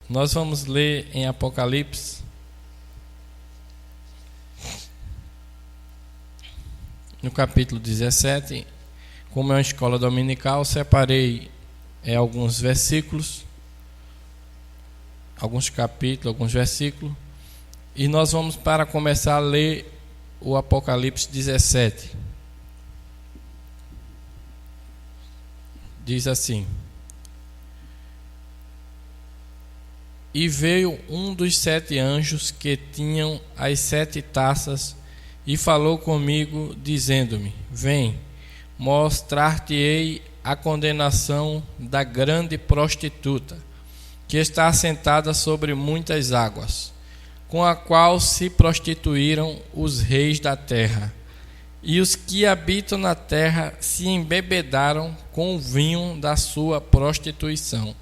Nós vamos ler em Apocalipse, no capítulo 17. Como é uma escola dominical, separei alguns versículos, alguns capítulos, alguns versículos, e nós vamos para começar a ler o Apocalipse 17. Diz assim: E veio um dos 7 anjos que tinham as 7 taças e falou comigo, dizendo-me: Vem, mostrar-te-ei a condenação da grande prostituta, que está assentada sobre muitas águas, com a qual se prostituíram os reis da terra, e os que habitam na terra se embebedaram com o vinho da sua prostituição.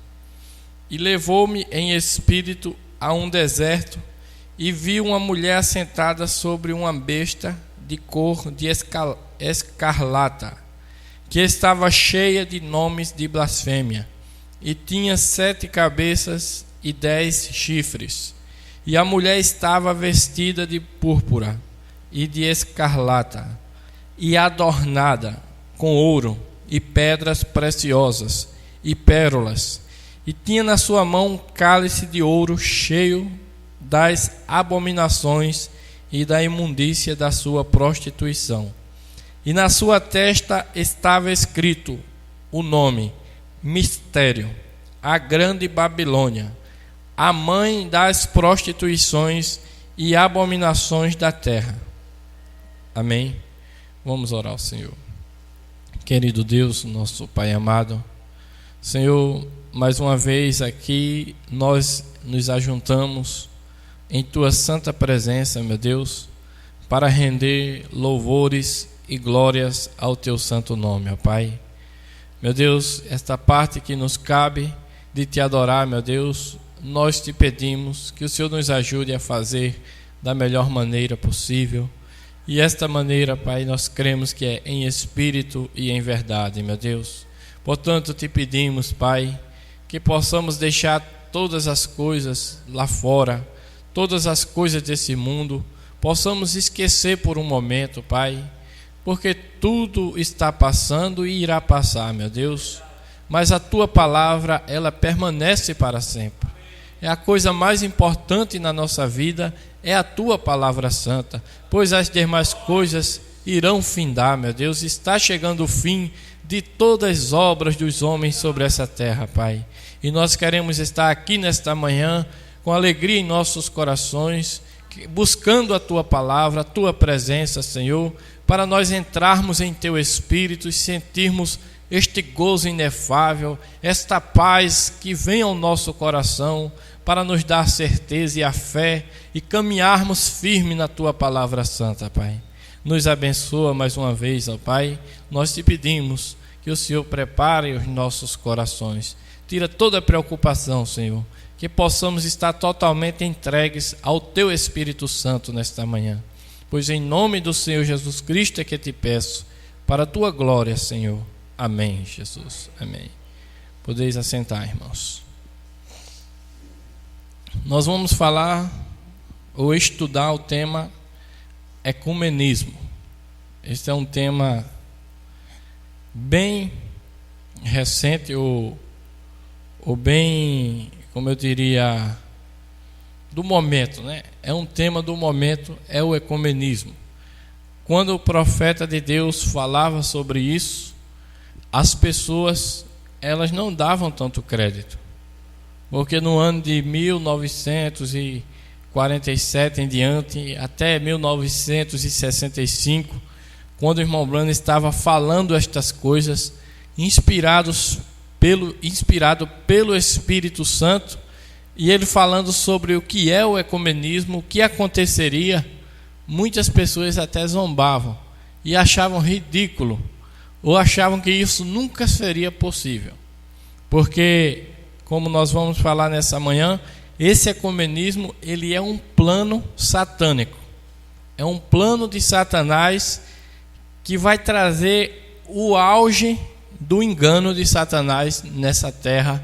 E levou-me em espírito a um deserto, e vi uma mulher assentada sobre uma besta de cor de escarlata, que estava cheia de nomes de blasfêmia, e tinha 7 cabeças e 10 chifres. E a mulher estava vestida de púrpura e de escarlata, e adornada com ouro e pedras preciosas e pérolas, e tinha na sua mão um cálice de ouro cheio das abominações e da imundícia da sua prostituição. E na sua testa estava escrito o nome: Mistério, a grande Babilônia, a mãe das prostituições e abominações da terra. Amém? Vamos orar ao Senhor. Querido Deus, nosso Pai amado, Senhor, mais uma vez aqui nós nos ajuntamos em Tua santa presença, meu Deus, para render louvores e glórias ao Teu santo nome, ó Pai. Meu Deus, esta parte que nos cabe de Te adorar, meu Deus, nós Te pedimos que o Senhor nos ajude a fazer da melhor maneira possível. E esta maneira, Pai, nós cremos que é em espírito e em verdade, meu Deus. Portanto, Te pedimos, Pai, que possamos deixar todas as coisas lá fora, todas as coisas desse mundo, possamos esquecer por um momento, Pai, porque tudo está passando e irá passar, meu Deus, mas a Tua palavra, ela permanece para sempre. É a coisa mais importante na nossa vida, é a Tua palavra santa, pois as demais coisas irão findar, meu Deus. Está chegando o fim de todas as obras dos homens sobre essa terra, Pai. E nós queremos estar aqui nesta manhã com alegria em nossos corações, buscando a Tua palavra, a Tua presença, Senhor, para nós entrarmos em Teu Espírito e sentirmos este gozo inefável, esta paz que vem ao nosso coração, para nos dar certeza e a fé e caminharmos firme na Tua palavra santa, Pai. Nos abençoa mais uma vez, ó Pai. Nós Te pedimos que o Senhor prepare os nossos corações. Tira toda a preocupação, Senhor, que possamos estar totalmente entregues ao Teu Espírito Santo nesta manhã. Pois em nome do Senhor Jesus Cristo é que Te peço, para a Tua glória, Senhor. Amém, Jesus. Amém. Podeis assentar, irmãos. Nós vamos falar ou estudar o tema ecumenismo. Este é um tema bem recente ou bem, como eu diria, do momento, né? É um tema do momento, é o ecumenismo. Quando o profeta de Deus falava sobre isso, as pessoas, elas não davam tanto crédito. Porque no ano de 1947 em diante, até 1965, quando o irmão Branham estava falando estas coisas, inspirado pelo Espírito Santo, e ele falando sobre o que é o ecumenismo, o que aconteceria, muitas pessoas até zombavam e achavam ridículo, ou achavam que isso nunca seria possível. Porque, como nós vamos falar nessa manhã, esse ecumenismo, ele é um plano satânico. É um plano de Satanás que vai trazer o auge do engano de Satanás nessa terra,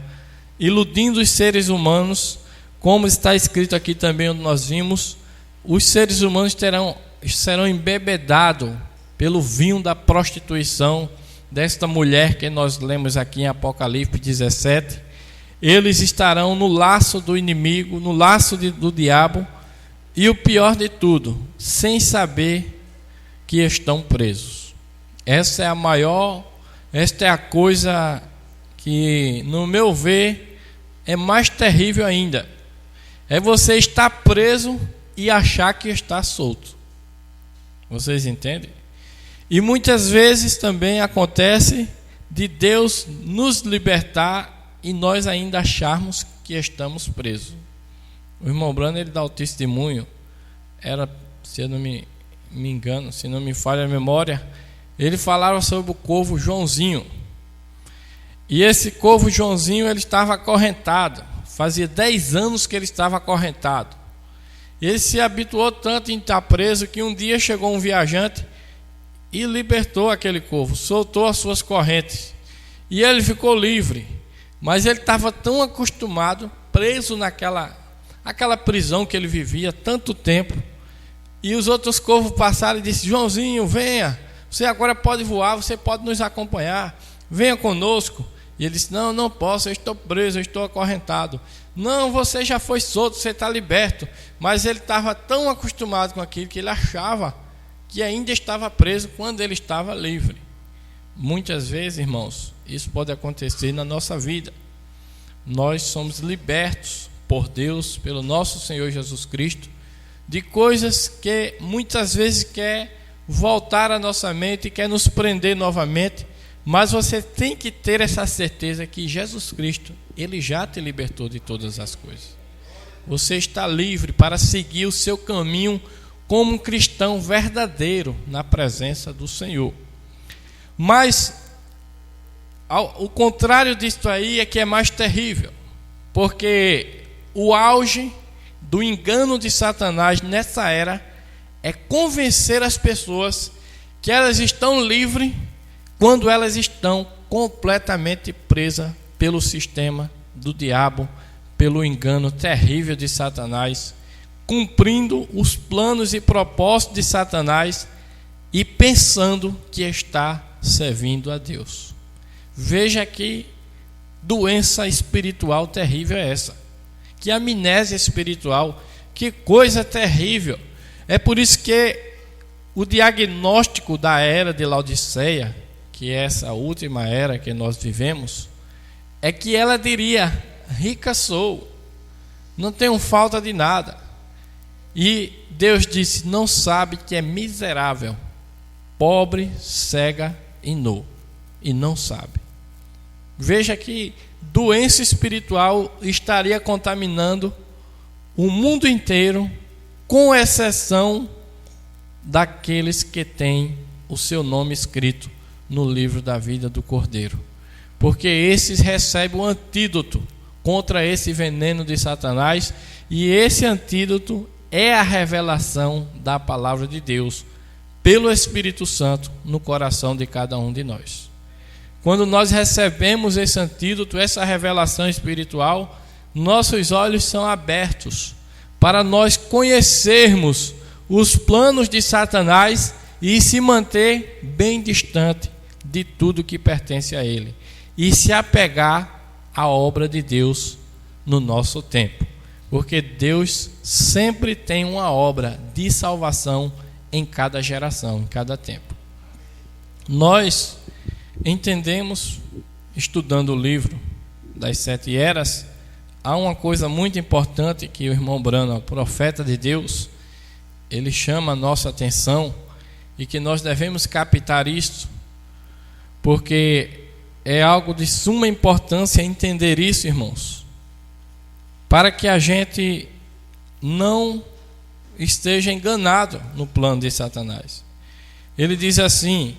iludindo os seres humanos como está escrito aqui também, onde nós vimos, os seres humanos serão embebedados pelo vinho da prostituição desta mulher que nós lemos aqui em Apocalipse 17. Eles estarão no laço do inimigo, no laço do diabo, e o pior de tudo, sem saber que estão presos. Esta é a coisa que, no meu ver, é mais terrível ainda. É você estar preso e achar que está solto. Vocês entendem? E muitas vezes também acontece de Deus nos libertar e nós ainda acharmos que estamos presos. O irmão Brano, ele dá o testemunho, se eu não me engano, se não me falha a memória, ele falava sobre o corvo Joãozinho. E esse corvo Joãozinho, ele estava acorrentado. Fazia 10 anos que ele estava acorrentado. Ele se habituou tanto em estar preso que um dia chegou um viajante e libertou aquele corvo, soltou as suas correntes. E ele ficou livre. Mas ele estava tão acostumado, preso naquela prisão que ele vivia tanto tempo. E os outros corvos passaram e disseram: Joãozinho, venha, você agora pode voar, você pode nos acompanhar, venha conosco. E ele disse: não posso, eu estou preso, eu estou acorrentado. Não, você já foi solto, você está liberto. Mas ele estava tão acostumado com aquilo que ele achava que ainda estava preso quando ele estava livre. Muitas vezes, irmãos, isso pode acontecer na nossa vida. Nós somos libertos por Deus, pelo nosso Senhor Jesus Cristo, de coisas que muitas vezes quer voltar à nossa mente e quer nos prender novamente. Mas você tem que ter essa certeza que Jesus Cristo, Ele já te libertou de todas as coisas. Você está livre para seguir o seu caminho como um cristão verdadeiro na presença do Senhor. Mas o contrário disso aí é que é mais terrível, porque o auge do engano de Satanás nessa era é convencer as pessoas que elas estão livres quando elas estão completamente presas pelo sistema do diabo, pelo engano terrível de Satanás, cumprindo os planos e propósitos de Satanás e pensando que está servindo a Deus. Veja que doença espiritual terrível é essa, que amnésia espiritual, que coisa terrível. É por isso que o diagnóstico da era de Laodiceia, que é essa última era que nós vivemos, é que ela diria: rica sou, não tenho falta de nada. E Deus disse: não sabe que é miserável, pobre, cega e nu, e não sabe. Veja que doença espiritual estaria contaminando o mundo inteiro, com exceção daqueles que têm o seu nome escrito no livro da vida do Cordeiro, porque esses recebem o antídoto contra esse veneno de Satanás, e esse antídoto é a revelação da palavra de Deus pelo Espírito Santo no coração de cada um de nós. Quando nós recebemos esse antídoto, essa revelação espiritual, nossos olhos são abertos para nós conhecermos os planos de Satanás e se manter bem distante de tudo que pertence a ele, e se apegar à obra de Deus no nosso tempo, porque Deus sempre tem uma obra de salvação em cada geração, em cada tempo. Nós entendemos, estudando o livro das 7 eras, há uma coisa muito importante que o irmão Brano, o profeta de Deus, ele chama a nossa atenção, e que nós devemos captar isto, porque é algo de suma importância entender isso, irmãos, para que a gente não esteja enganado no plano de Satanás. Ele diz assim: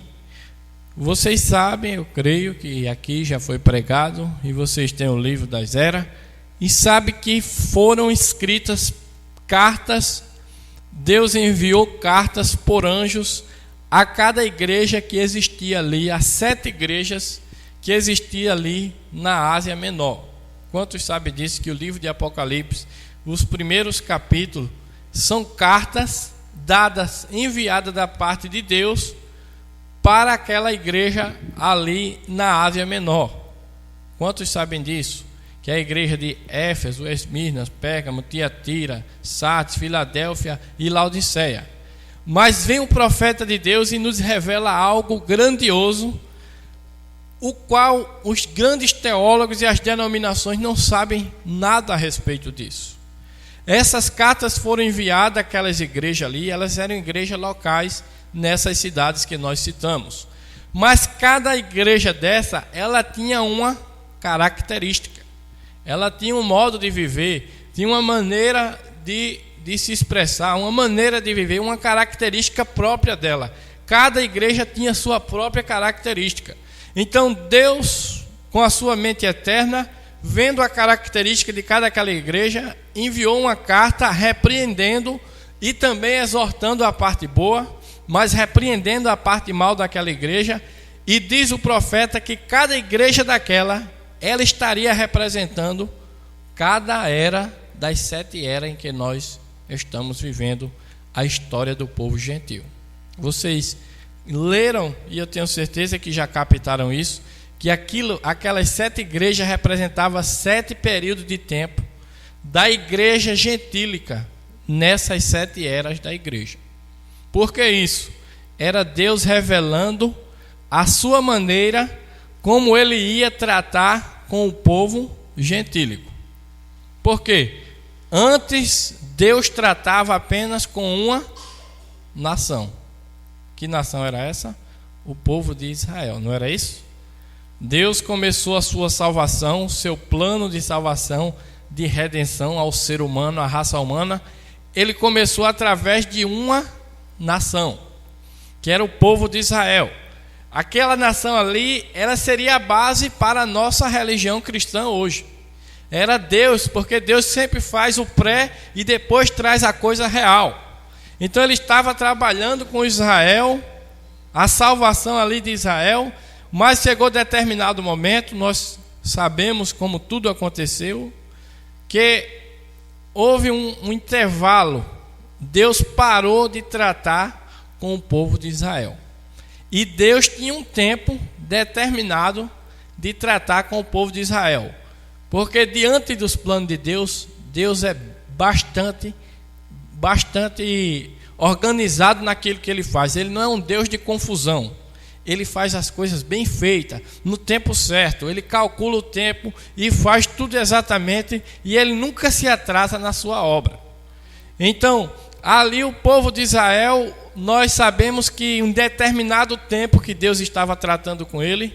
vocês sabem, eu creio que aqui já foi pregado, e vocês têm o livro das eras, e sabem que foram escritas cartas, Deus enviou cartas por anjos a cada igreja que existia ali, as 7 igrejas que existiam ali na Ásia Menor. Quantos sabem disso, que o livro de Apocalipse os primeiros capítulos são cartas dadas, enviadas da parte de Deus para aquela igreja ali na Ásia Menor. Quantos sabem disso? Que é a igreja de Éfeso, Esmirna, Pérgamo, Tiatira, Sardes, Filadélfia e Laodiceia. Mas vem o profeta de Deus e nos revela algo grandioso, o qual os grandes teólogos e as denominações não sabem nada a respeito disso. Essas cartas foram enviadas àquelas igrejas ali, elas eram igrejas locais nessas cidades que nós citamos. Mas cada igreja dessa, ela tinha uma característica. Ela tinha um modo de viver, tinha uma maneira de se expressar, uma maneira de viver, uma característica própria dela. Cada igreja tinha sua própria característica. Então Deus, com a sua mente eterna, vendo a característica de cada aquela igreja, enviou uma carta repreendendo e também exortando a parte boa, mas repreendendo a parte mal daquela igreja. E diz o profeta que cada igreja daquela, ela estaria representando cada era das 7 eras em que nós estamos vivendo a história do povo gentil. Vocês leram, e eu tenho certeza que já captaram isso, que aquelas 7 igrejas representavam 7 períodos de tempo da igreja gentílica nessas 7 eras da igreja. Por que isso? Era Deus revelando a sua maneira como ele ia tratar com o povo gentílico. Por quê? Antes Deus tratava apenas com uma nação. Que nação era essa? O povo de Israel, não era isso? Deus começou a sua salvação, seu plano de salvação, de redenção ao ser humano, à raça humana. Ele começou através de uma nação, que era o povo de Israel. Aquela nação ali, ela seria a base para a nossa religião cristã hoje. Era Deus, porque Deus sempre faz o pré e depois traz a coisa real. Então ele estava trabalhando com Israel, a salvação ali de Israel, mas chegou determinado momento, nós sabemos como tudo aconteceu, que houve um intervalo. Deus parou de tratar com o povo de Israel. E Deus tinha um tempo determinado de tratar com o povo de Israel. Porque diante dos planos de Deus, Deus é bastante organizado naquilo que Ele faz. Ele não é um Deus de confusão. Ele faz as coisas bem feitas, no tempo certo. Ele calcula o tempo e faz tudo exatamente. E Ele nunca se atrasa na sua obra. Então, ali o povo de Israel, nós sabemos que em um determinado tempo que Deus estava tratando com ele,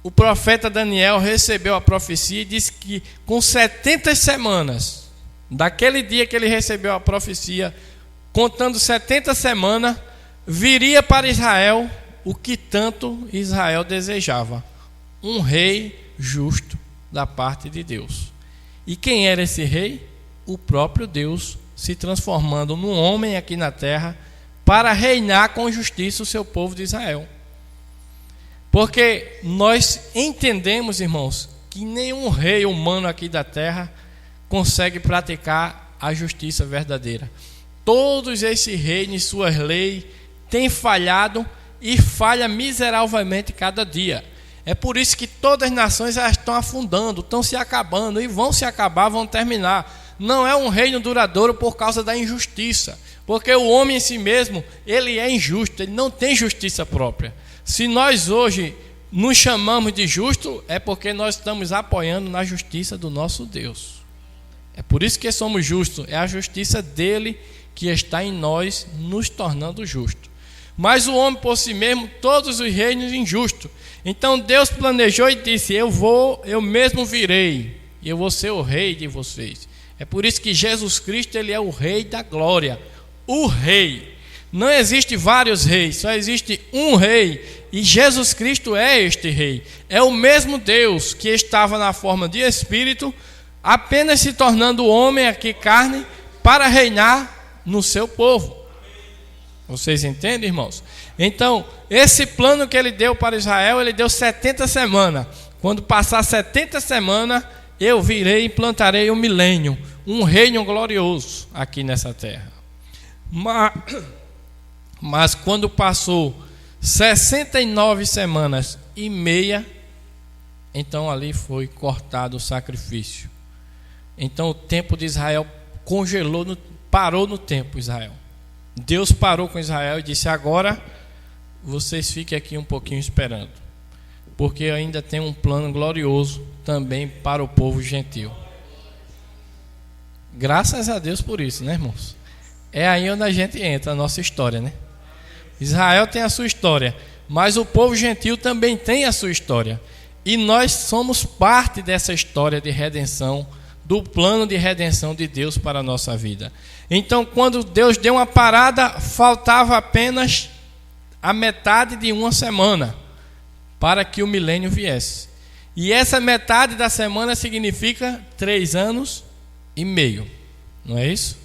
o profeta Daniel recebeu a profecia e disse que com 70 semanas, daquele dia que ele recebeu a profecia, contando 70 semanas, viria para Israel o que tanto Israel desejava: um rei justo da parte de Deus. E quem era esse rei? O próprio Deus, se transformando num homem aqui na terra para reinar com justiça o seu povo de Israel. Porque nós entendemos, irmãos, que nenhum rei humano aqui da terra consegue praticar a justiça verdadeira. Todos esses reis e suas leis têm falhado e falham miseravelmente cada dia. É por isso que todas as nações elas estão afundando, estão se acabando e vão se acabar, vão terminar. Não é um reino duradouro por causa da injustiça, porque o homem em si mesmo, ele é injusto, ele não tem justiça própria. Se nós hoje nos chamamos de justo, é porque nós estamos apoiando na justiça do nosso Deus. É por isso que somos justos, é a justiça dele que está em nós, nos tornando justos. Mas o homem por si mesmo, todos os reinos injustos. Então Deus planejou e disse: eu mesmo virei, e eu vou ser o rei de vocês. É por isso que Jesus Cristo, ele é o rei da glória, o rei. Não existe vários reis, só existe um rei, e Jesus Cristo é este rei. É o mesmo Deus que estava na forma de espírito, apenas se tornando homem aqui, carne, para reinar no seu povo. Vocês entendem, irmãos? Então, esse plano que ele deu para Israel, ele deu 70 semanas. Quando passar 70 semanas, eu virei e implantarei um milênio um reino glorioso aqui nessa terra. Mas quando passou 69 semanas e meia, então ali foi cortado o sacrifício. Então o tempo de Israel congelou, parou no tempo Israel. Deus parou com Israel e disse: agora vocês fiquem aqui um pouquinho esperando, porque ainda tem um plano glorioso também para o povo gentil. Graças a Deus por isso, né, irmãos? É aí onde a gente entra, a nossa história, né? Israel tem a sua história, mas o povo gentil também tem a sua história. E nós somos parte dessa história de redenção, do plano de redenção de Deus para a nossa vida. Então, quando Deus deu uma parada, faltava apenas a metade de uma semana para que o milênio viesse. E essa metade da semana significa 3 anos e meio, não é isso?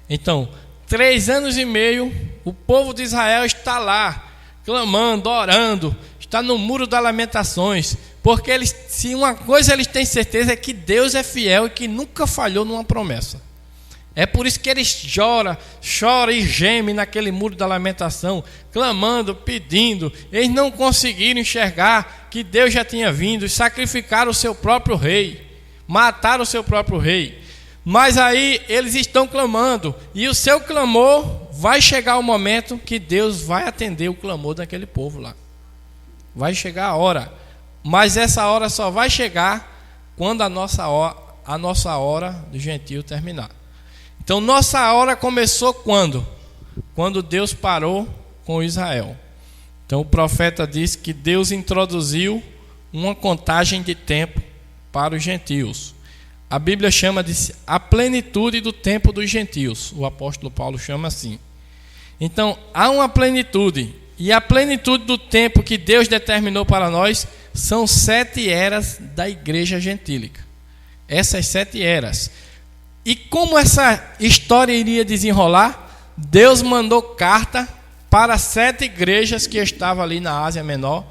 Então, 3 anos e meio, o povo de Israel está lá, clamando, orando, está no muro das lamentações, porque se uma coisa eles têm certeza é que Deus é fiel e que nunca falhou numa promessa. É por isso que eles choram e gemem naquele muro da lamentação, clamando, pedindo. Eles não conseguiram enxergar que Deus já tinha vindo e sacrificaram o seu próprio rei, mataram o seu próprio rei. Mas aí eles estão clamando, e o seu clamor vai chegar o momento que Deus vai atender o clamor daquele povo lá. Vai chegar a hora, mas essa hora só vai chegar quando a nossa hora do gentio terminar. Então nossa hora começou quando? Quando Deus parou com Israel. Então o profeta diz que Deus introduziu uma contagem de tempo para os gentios. A Bíblia chama de a plenitude do tempo dos gentios. O apóstolo Paulo chama assim. Então há uma plenitude, e a plenitude do tempo que Deus determinou para nós são 7 eras da igreja gentílica. Essas 7 eras. E como essa história iria desenrolar? Deus mandou carta para 7 igrejas que estavam ali na Ásia Menor.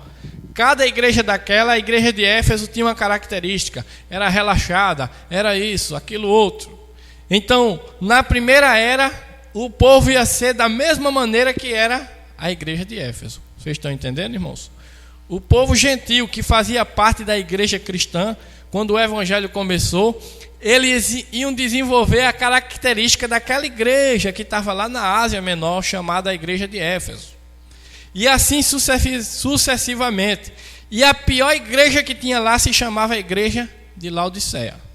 Cada igreja daquela, a igreja de Éfeso tinha uma característica, era relaxada, era isso, aquilo outro. Então, na primeira era, o povo ia ser da mesma maneira que era a igreja de Éfeso. Vocês estão entendendo, irmãos? O povo gentil que fazia parte da igreja cristã, quando o evangelho começou, eles iam desenvolver a característica daquela igreja que estava lá na Ásia Menor, chamada a igreja de Éfeso. E assim sucessivamente. E a pior igreja que tinha lá se chamava a igreja de Laodiceia.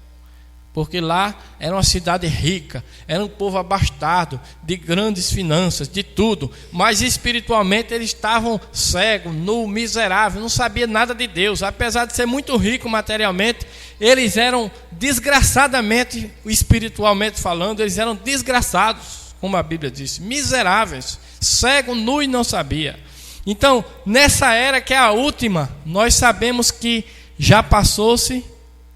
Porque lá era uma cidade rica, era um povo abastado, de grandes finanças, de tudo. Mas espiritualmente eles estavam cegos, nu, miseráveis, não sabiam nada de Deus. Apesar de ser muito rico materialmente, eles eram desgraçadamente, espiritualmente falando, eles eram desgraçados, como a Bíblia diz, miseráveis, cego, nu e não sabia. Então, nessa era que é a última, nós sabemos que já passou-se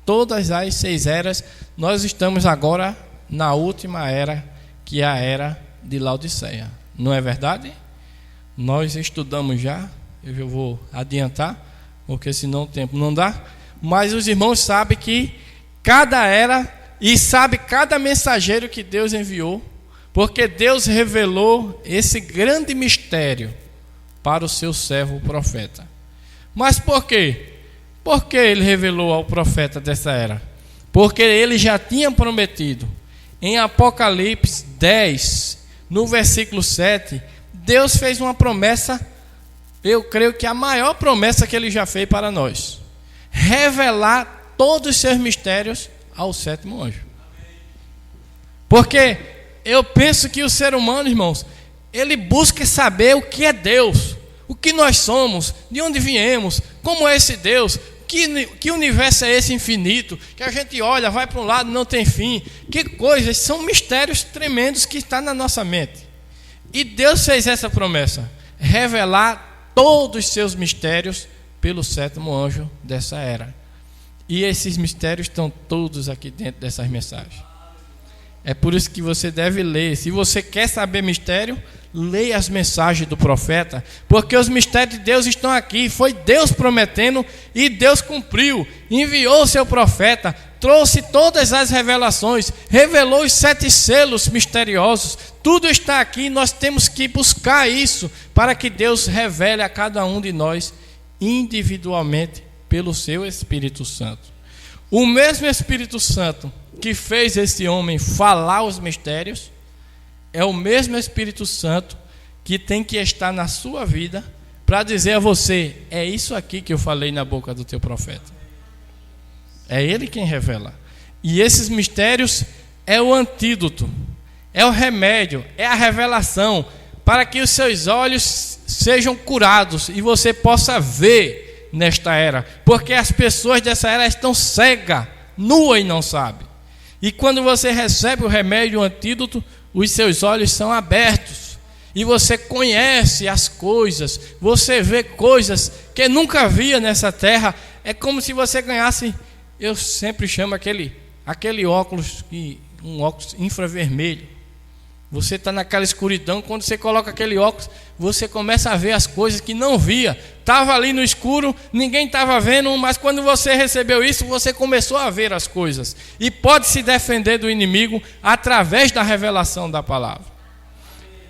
todas as 6 eras. Nós estamos agora na última era, que é a era de Laodiceia. Não é verdade? Nós estudamos já, eu vou adiantar, porque senão o tempo não dá. Mas os irmãos sabem que cada era, e sabe cada mensageiro que Deus enviou, porque Deus revelou esse grande mistério para o seu servo o profeta. Mas por quê? Por que ele revelou ao profeta dessa era? Porque ele já tinha prometido. Em Apocalipse 10, no versículo 7, Deus fez uma promessa, eu creio que a maior promessa que ele já fez para nós: revelar todos os seus mistérios ao 7º anjo. Porque eu penso que o ser humano, irmãos, ele busca saber o que é Deus, o que nós somos, de onde viemos, como é esse Deus, que universo é esse infinito, que a gente olha, vai para um lado e não tem fim. Que coisas, são mistérios tremendos que estão na nossa mente. E Deus fez essa promessa, revelar todos os seus mistérios pelo 7º anjo dessa era. E esses mistérios estão todos aqui dentro dessas mensagens. É por isso que você deve ler. Se você quer saber mistério, leia as mensagens do profeta, porque os mistérios de Deus estão aqui. Foi Deus prometendo e Deus cumpriu. Enviou o seu profeta, trouxe todas as revelações, revelou os 7 selos misteriosos. Tudo está aqui, nós temos que buscar isso para que Deus revele a cada um de nós individualmente pelo seu Espírito Santo. O mesmo Espírito Santo que fez esse homem falar os mistérios é o mesmo Espírito Santo que tem que estar na sua vida para dizer a você: é isso aqui que eu falei na boca do teu profeta. É Ele quem revela. E esses mistérios é o antídoto, é o remédio, é a revelação para que os seus olhos sejam curados e você possa ver nesta era. Porque as pessoas dessa era estão cegas, nuas e não sabem. E quando você recebe o remédio, o antídoto, os seus olhos são abertos. E você conhece as coisas, você vê coisas que nunca via nessa terra. É como se você ganhasse... Eu sempre chamo aquele óculos, um óculos infravermelho. Você está naquela escuridão, quando você coloca aquele óculos, você começa a ver as coisas que não via. Estava ali no escuro, ninguém estava vendo, mas quando você recebeu isso, você começou a ver as coisas. E pode se defender do inimigo através da revelação da palavra.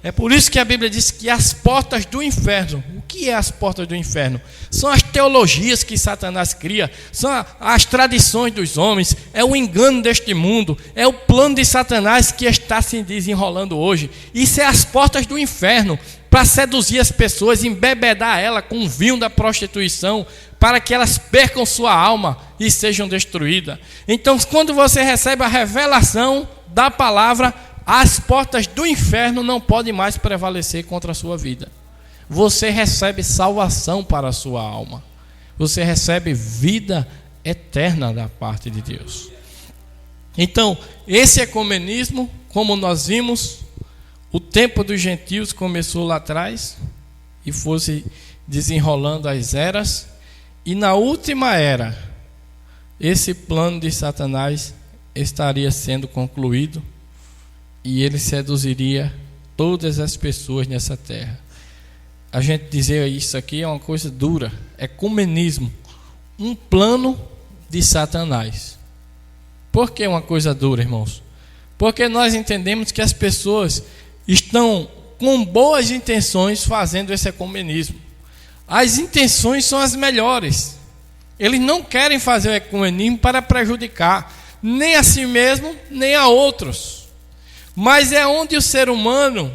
É por isso que a Bíblia diz que as portas do inferno, o que é as portas do inferno? São as teologias que Satanás cria, são as tradições dos homens, é o engano deste mundo, é o plano de Satanás que está se desenrolando hoje. Isso é as portas do inferno, para seduzir as pessoas, embebedar ela com o vinho da prostituição, para que elas percam sua alma e sejam destruídas. Então, quando você recebe a revelação da palavra, as portas do inferno não podem mais prevalecer contra a sua vida. Você recebe salvação para a sua alma. Você recebe vida eterna da parte de Deus. Então, esse ecumenismo, como nós vimos, o tempo dos gentios começou lá atrás e fosse desenrolando as eras. E na última era, esse plano de Satanás estaria sendo concluído. E ele seduziria todas as pessoas nessa terra. A gente dizer isso aqui é uma coisa dura. Ecumenismo. Um plano de Satanás. Por que uma coisa dura, irmãos? Porque nós entendemos que as pessoas estão com boas intenções fazendo esse ecumenismo. As intenções são as melhores. Eles não querem fazer o ecumenismo para prejudicar nem a si mesmo, nem a outros. Mas é onde o ser humano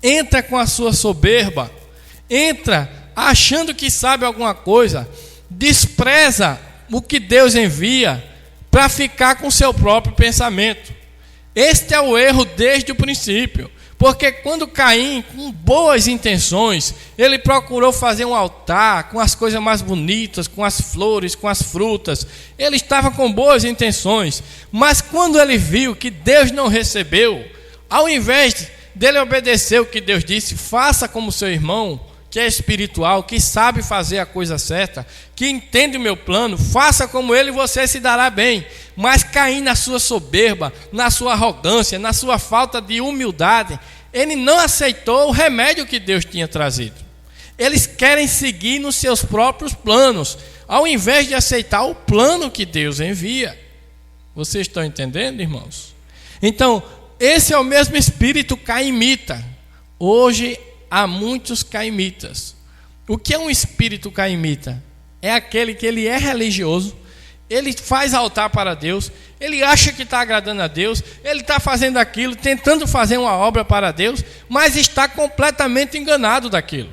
entra com a sua soberba, entra achando que sabe alguma coisa, despreza o que Deus envia para ficar com seu próprio pensamento. Este é o erro desde o princípio, porque quando Caim, com boas intenções, ele procurou fazer um altar com as coisas mais bonitas, com as flores, com as frutas, ele estava com boas intenções, mas quando ele viu que Deus não recebeu, ao invés dele obedecer o que Deus disse, faça como seu irmão, que é espiritual, que sabe fazer a coisa certa, que entende o meu plano, faça como ele e você se dará bem. Mas Caim, na sua soberba, na sua arrogância, na sua falta de humildade, ele não aceitou o remédio que Deus tinha trazido. Eles querem seguir nos seus próprios planos, ao invés de aceitar o plano que Deus envia. Vocês estão entendendo, irmãos? Então, esse é o mesmo espírito caimita. Hoje há muitos caimitas. O que é um espírito caimita? É aquele que ele é religioso, ele faz altar para Deus, ele acha que está agradando a Deus, ele está fazendo aquilo, tentando fazer uma obra para Deus, mas está completamente enganado daquilo.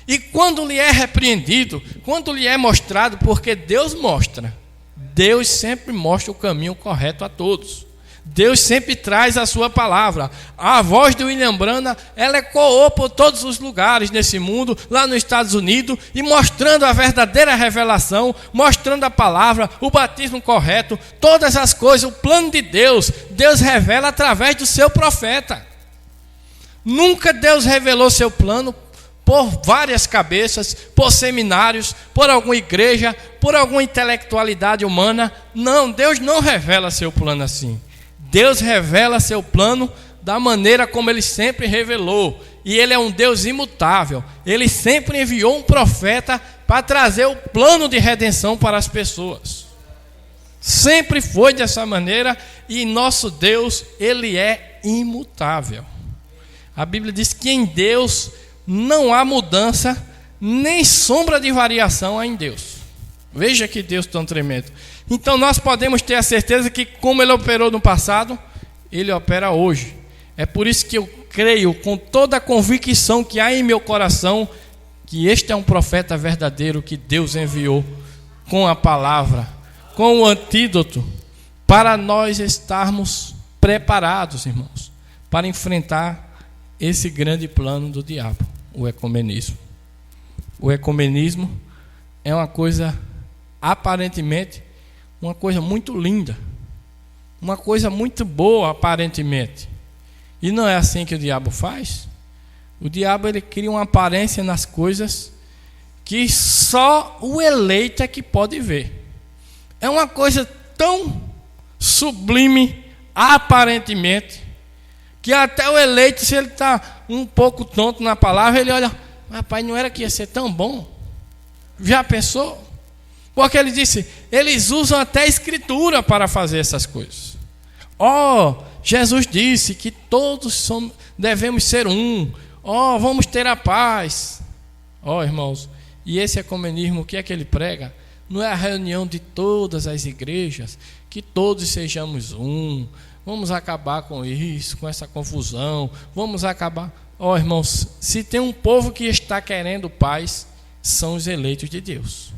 E quando lhe é repreendido, quando lhe é mostrado, porque Deus mostra, Deus sempre mostra o caminho correto a todos. Deus sempre traz a sua palavra. A voz de William Branham, ela ecoou por todos os lugares nesse mundo, lá nos Estados Unidos, e mostrando a verdadeira revelação, mostrando a palavra, o batismo correto, todas as coisas, o plano de Deus. Deus revela através do seu profeta. Nunca Deus revelou seu plano por várias cabeças, por seminários, por alguma igreja, por alguma intelectualidade humana. Não, Deus não revela seu plano assim. Deus revela seu plano da maneira como Ele sempre revelou. E Ele é um Deus imutável. Ele sempre enviou um profeta para trazer o plano de redenção para as pessoas. Sempre foi dessa maneira, e nosso Deus, Ele é imutável. A Bíblia diz que em Deus não há mudança, nem sombra de variação há em Deus. Veja que Deus tão tremendo. Então nós podemos ter a certeza que, como Ele operou no passado, Ele opera hoje. É por isso que eu creio com toda a convicção que há em meu coração que este é um profeta verdadeiro que Deus enviou com a palavra, com o antídoto, para nós estarmos preparados, irmãos, para enfrentar esse grande plano do diabo, o ecumenismo. O ecumenismo é uma coisa, aparentemente, uma coisa muito linda, uma coisa muito boa, aparentemente. E não é assim que o diabo faz? O diabo, ele cria uma aparência nas coisas que só o eleito é que pode ver. É uma coisa tão sublime, aparentemente, que até o eleito, se ele está um pouco tonto na palavra, ele olha, rapaz, não era que ia ser tão bom? Já pensou? Porque ele disse, eles usam até a escritura para fazer essas coisas. Jesus disse que todos devemos ser um. Vamos ter a paz. Irmãos, e esse ecumenismo, o que é que ele prega? Não é a reunião de todas as igrejas, que todos sejamos um. Vamos acabar com isso, com essa confusão. Vamos acabar. Irmãos, se tem um povo que está querendo paz, são os eleitos de Deus.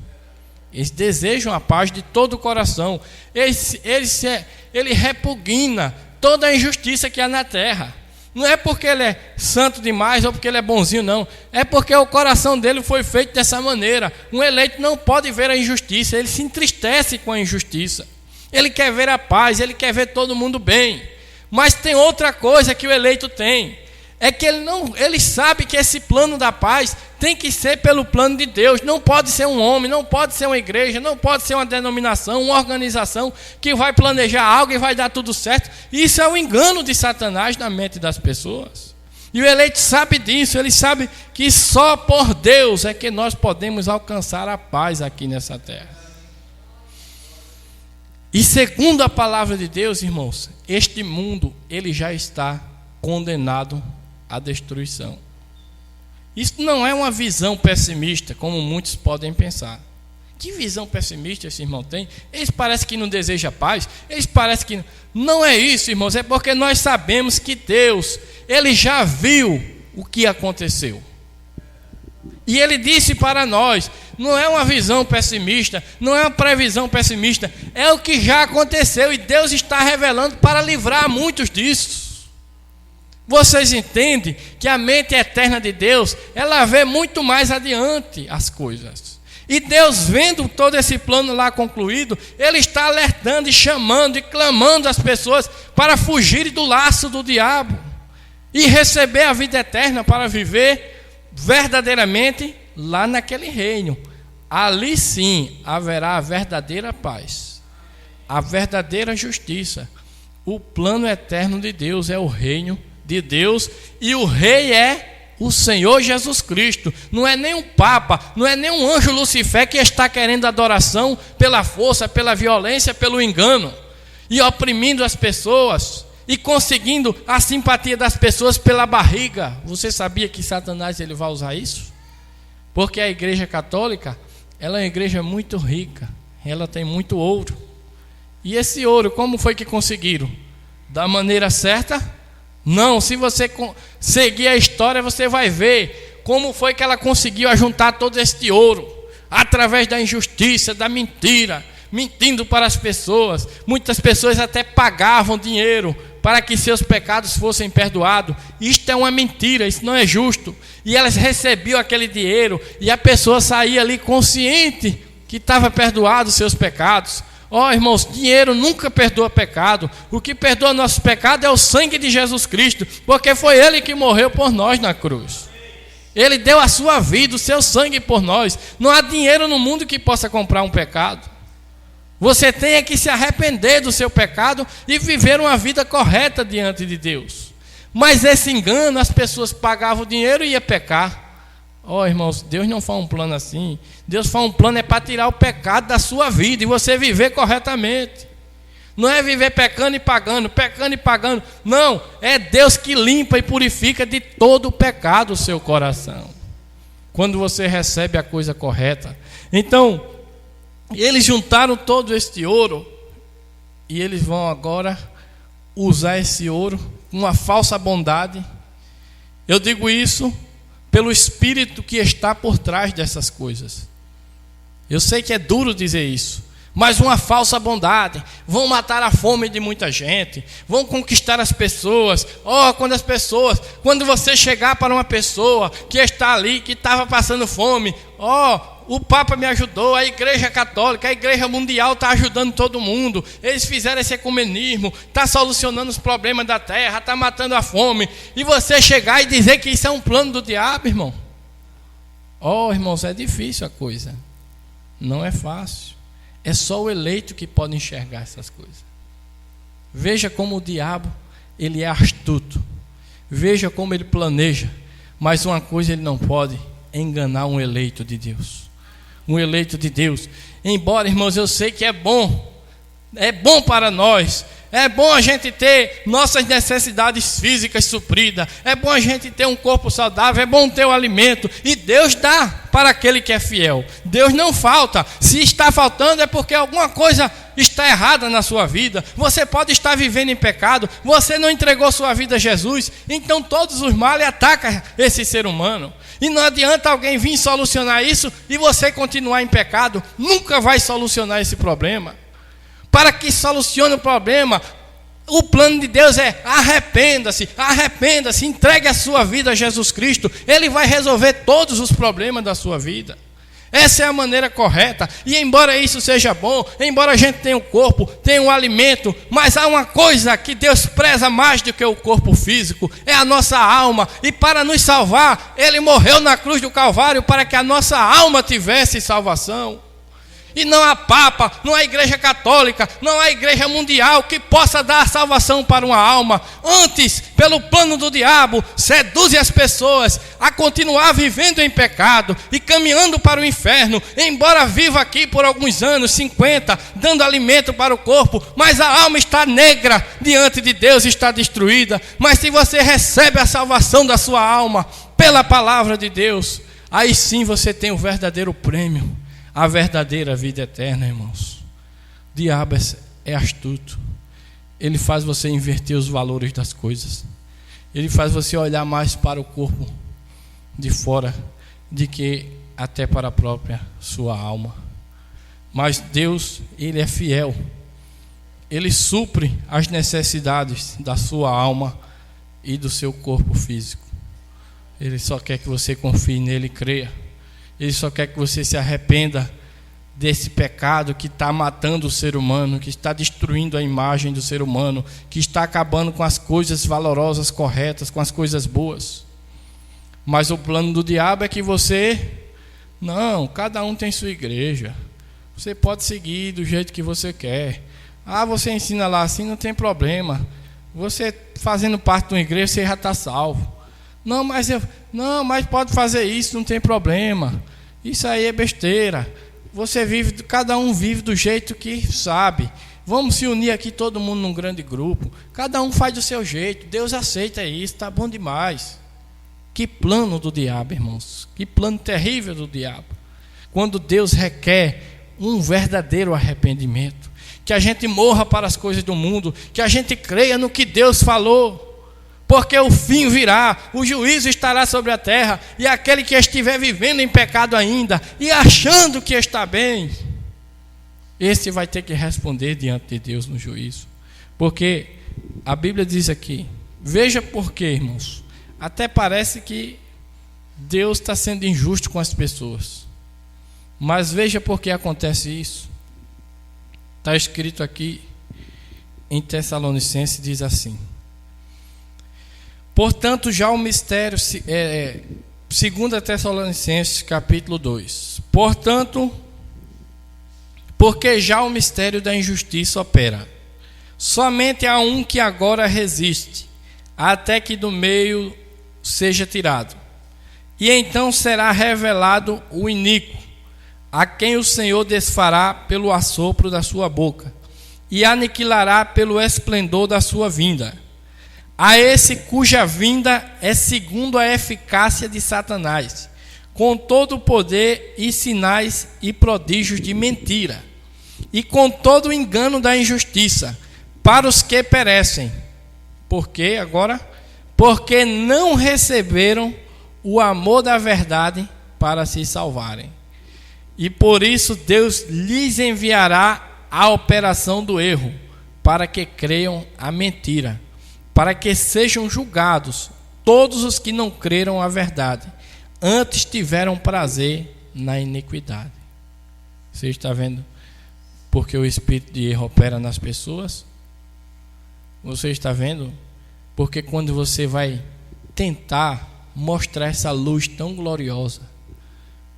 Eles desejam a paz de todo o coração. Ele repugna toda a injustiça que há na terra. Não é porque ele é santo demais ou porque ele é bonzinho, não. É porque o coração dele foi feito dessa maneira. Um eleito não pode ver a injustiça, ele se entristece com a injustiça. Ele quer ver a paz, ele quer ver todo mundo bem. Mas tem outra coisa que o eleito tem. É que ele sabe que esse plano da paz tem que ser pelo plano de Deus. Não pode ser um homem, não pode ser uma igreja, não pode ser uma denominação, uma organização que vai planejar algo e vai dar tudo certo. Isso é um engano de Satanás na mente das pessoas. E o eleito sabe disso, ele sabe que só por Deus é que nós podemos alcançar a paz aqui nessa terra. E segundo a palavra de Deus, irmãos, este mundo, ele já está condenado à destruição. Isso não é uma visão pessimista, como muitos podem pensar. Que visão pessimista esse irmão tem? Eles parecem que não desejam paz, eles parecem que... Não é isso, irmãos, é porque nós sabemos que Deus, Ele já viu o que aconteceu. E Ele disse para nós, não é uma visão pessimista, não é uma previsão pessimista, é o que já aconteceu e Deus está revelando para livrar muitos disso. Vocês entendem que a mente eterna de Deus, ela vê muito mais adiante as coisas. E Deus, vendo todo esse plano lá concluído, Ele está alertando e chamando e clamando as pessoas para fugirem do laço do diabo e receber a vida eterna para viver verdadeiramente lá naquele reino. Ali sim haverá a verdadeira paz, a verdadeira justiça. O plano eterno de Deus é o reino de Deus, e o rei é o Senhor Jesus Cristo. Não é nem um papa, não é nem um anjo Lucifer que está querendo adoração pela força, pela violência, pelo engano, e oprimindo as pessoas e conseguindo a simpatia das pessoas pela barriga. Você sabia que Satanás ele vai usar isso? Porque a igreja católica, ela é uma igreja muito rica, ela tem muito ouro. E esse ouro, como foi que conseguiram? Da maneira certa? Não, se você seguir a história, você vai ver como foi que ela conseguiu ajuntar todo este ouro, através da injustiça, da mentira, mentindo para as pessoas. Muitas pessoas até pagavam dinheiro para que seus pecados fossem perdoados. Isto é uma mentira, isso não é justo. E elas recebiam aquele dinheiro e a pessoa saía ali consciente que estava perdoado os seus pecados. Irmãos, dinheiro nunca perdoa pecado. O que perdoa nossos pecados é o sangue de Jesus Cristo, porque foi Ele que morreu por nós na cruz. Ele deu a sua vida, o seu sangue por nós. Não há dinheiro no mundo que possa comprar um pecado. Você tem que se arrepender do seu pecado e viver uma vida correta diante de Deus. Mas esse engano, as pessoas pagavam o dinheiro e iam pecar. Irmãos, Deus não faz um plano assim. Deus faz um plano para tirar o pecado da sua vida e você viver corretamente. Não é viver pecando e pagando. Não, é Deus que limpa e purifica de todo o pecado o seu coração, quando você recebe a coisa correta. Então, eles juntaram todo este ouro e eles vão agora usar esse ouro com uma falsa bondade. Eu digo isso pelo espírito que está por trás dessas coisas. Eu sei que é duro dizer isso, mas uma falsa bondade. Vão matar a fome de muita gente, vão conquistar as pessoas. Quando você chegar para uma pessoa que está ali, que estava passando fome, o Papa me ajudou, a Igreja Católica, a Igreja Mundial está ajudando todo mundo. Eles fizeram esse ecumenismo, está solucionando os problemas da terra, está matando a fome. E você chegar e dizer que isso é um plano do diabo, irmão? Irmãos, é difícil a coisa. Não é fácil. É só o eleito que pode enxergar essas coisas. Veja como o diabo, ele é astuto. Veja como ele planeja. Mas uma coisa ele não pode: enganar um eleito de Deus. Um eleito de Deus. Embora, irmãos, eu sei que é bom para nós. É bom a gente ter nossas necessidades físicas supridas. É bom a gente ter um corpo saudável. É bom ter o alimento. E Deus dá para aquele que é fiel. Deus não falta. Se está faltando é porque alguma coisa está errada na sua vida. Você pode estar vivendo em pecado. Você não entregou sua vida a Jesus. Então todos os males atacam esse ser humano. E não adianta alguém vir solucionar isso e você continuar em pecado. Nunca vai solucionar esse problema. Para que solucione o problema, o plano de Deus é: arrependa-se, entregue a sua vida a Jesus Cristo. Ele vai resolver todos os problemas da sua vida. Essa é a maneira correta. E embora isso seja bom, embora a gente tenha um corpo, tenha um alimento, mas há uma coisa que Deus preza mais do que o corpo físico: é a nossa alma. E para nos salvar, Ele morreu na cruz do Calvário para que a nossa alma tivesse salvação. E não há Papa, não há Igreja Católica, não há Igreja Mundial que possa dar salvação para uma alma. Antes, pelo plano do diabo, seduzem as pessoas a continuar vivendo em pecado e caminhando para o inferno. Embora viva aqui por alguns anos, 50, dando alimento para o corpo, mas a alma está negra diante de Deus, está destruída. Mas se você recebe a salvação da sua alma pela palavra de Deus, aí sim você tem o verdadeiro prêmio, a verdadeira vida eterna, irmãos. O diabo é astuto. Ele faz você inverter os valores das coisas. Ele faz você olhar mais para o corpo de fora do que até para a própria sua alma. Mas Deus, Ele é fiel. Ele supre as necessidades da sua alma e do seu corpo físico. Ele só quer que você confie nele e creia. Ele só quer que você se arrependa desse pecado que está matando o ser humano, que está destruindo a imagem do ser humano, que está acabando com as coisas valorosas, corretas, com as coisas boas. Mas o plano do diabo é que cada um tem sua igreja. Você pode seguir do jeito que você quer. Você ensina lá assim, não tem problema. Você fazendo parte de uma igreja, você já está salvo. Mas pode fazer isso, não tem problema. Isso aí é besteira. Cada um vive do jeito que sabe. Vamos se unir aqui todo mundo num grande grupo. Cada um faz do seu jeito. Deus aceita isso, está bom demais. Que plano do diabo, irmãos. Que plano terrível do diabo. Quando Deus requer um verdadeiro arrependimento. Que a gente morra para as coisas do mundo. Que a gente creia no que Deus falou. Porque o fim virá, o juízo estará sobre a terra, e aquele que estiver vivendo em pecado ainda, e achando que está bem, esse vai ter que responder diante de Deus no juízo. Porque a Bíblia diz aqui, veja por quê, irmãos, até parece que Deus está sendo injusto com as pessoas, mas veja por que acontece isso. Está escrito aqui em Tessalonicenses, diz assim: portanto, já o mistério, 2 Tessalonicenses capítulo 2, portanto, porque já o mistério da injustiça opera, somente há um que agora resiste, até que do meio seja tirado. E então será revelado o iníquo, a quem o Senhor desfará pelo assopro da sua boca, e aniquilará pelo esplendor da sua vinda. A esse cuja vinda é segundo a eficácia de Satanás, com todo o poder e sinais e prodígios de mentira, e com todo o engano da injustiça, para os que perecem. Por quê agora? Porque não receberam o amor da verdade para se salvarem. E por isso Deus lhes enviará a operação do erro, para que creiam a mentira, para que sejam julgados todos os que não creram a verdade, antes tiveram prazer na iniquidade. Você está vendo porque o espírito de erro opera nas pessoas? Você está vendo porque quando você vai tentar mostrar essa luz tão gloriosa,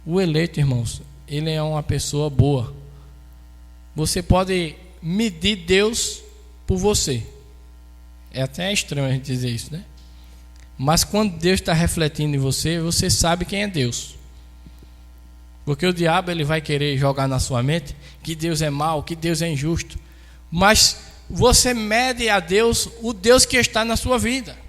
o eleito, irmãos, ele é uma pessoa boa. Você pode medir Deus por você. É até estranho a gente dizer isso, né? Mas quando Deus está refletindo em você, você sabe quem é Deus. Porque o diabo ele vai querer jogar na sua mente que Deus é mau, que Deus é injusto. Mas você mede a Deus, o Deus que está na sua vida.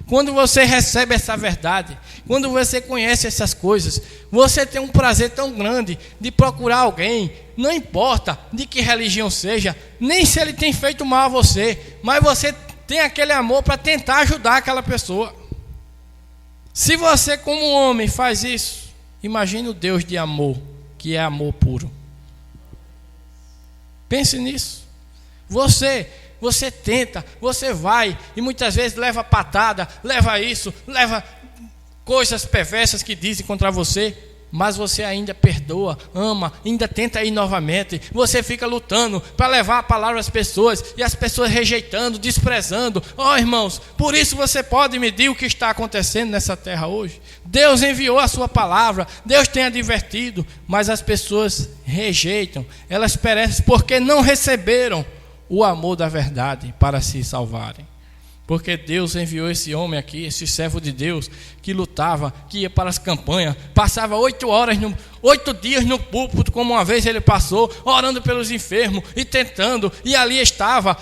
Quando você recebe essa verdade, quando você conhece essas coisas, você tem um prazer tão grande de procurar alguém, não importa de que religião seja, nem se ele tem feito mal a você, mas você tem aquele amor para tentar ajudar aquela pessoa. Se você como homem faz isso, imagine o Deus de amor, que é amor puro. Pense nisso. Você tenta, você vai e muitas vezes leva patada, leva isso, leva coisas perversas que dizem contra você, mas você ainda perdoa, ama, ainda tenta ir novamente. Você fica lutando para levar a palavra às pessoas e as pessoas rejeitando, desprezando. Irmãos, por isso você pode medir o que está acontecendo nessa terra hoje. Deus enviou a sua palavra, Deus tem advertido, mas as pessoas rejeitam, elas perecem porque não receberam o amor da verdade para se salvarem. Porque Deus enviou esse homem aqui, esse servo de Deus, que lutava, que ia para as campanhas, passava 8 dias no púlpito, como uma vez ele passou, orando pelos enfermos e tentando, e ali estava,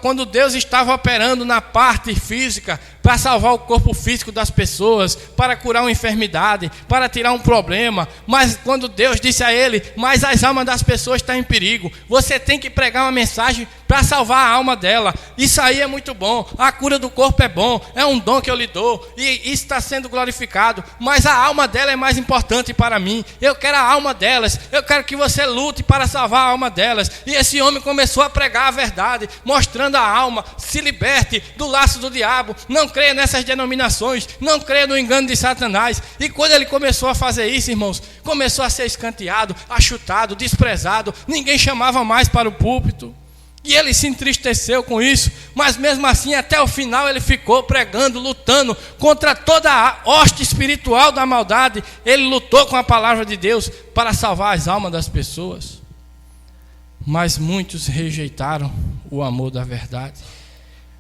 quando Deus estava operando na parte física, para salvar o corpo físico das pessoas, para curar uma enfermidade, para tirar um problema, mas quando Deus disse a ele, mas as almas das pessoas estão em perigo, você tem que pregar uma mensagem para salvar a alma dela. Isso aí é muito bom, a cura do corpo é bom, é um dom que eu lhe dou, e isso está sendo glorificado, mas a alma dela é mais importante para mim, eu quero a alma delas, eu quero que você lute para salvar a alma delas. E esse homem começou a pregar a verdade, mostrando a alma, se liberte do laço do diabo, não creia nessas denominações, não creia no engano de Satanás. E quando ele começou a fazer isso, irmãos, começou a ser escanteado, achutado, desprezado, ninguém chamava mais para o púlpito, e ele se entristeceu com isso, mas mesmo assim até o final ele ficou pregando, lutando contra toda a hoste espiritual da maldade. Ele lutou com a palavra de Deus para salvar as almas das pessoas, mas muitos rejeitaram o amor da verdade.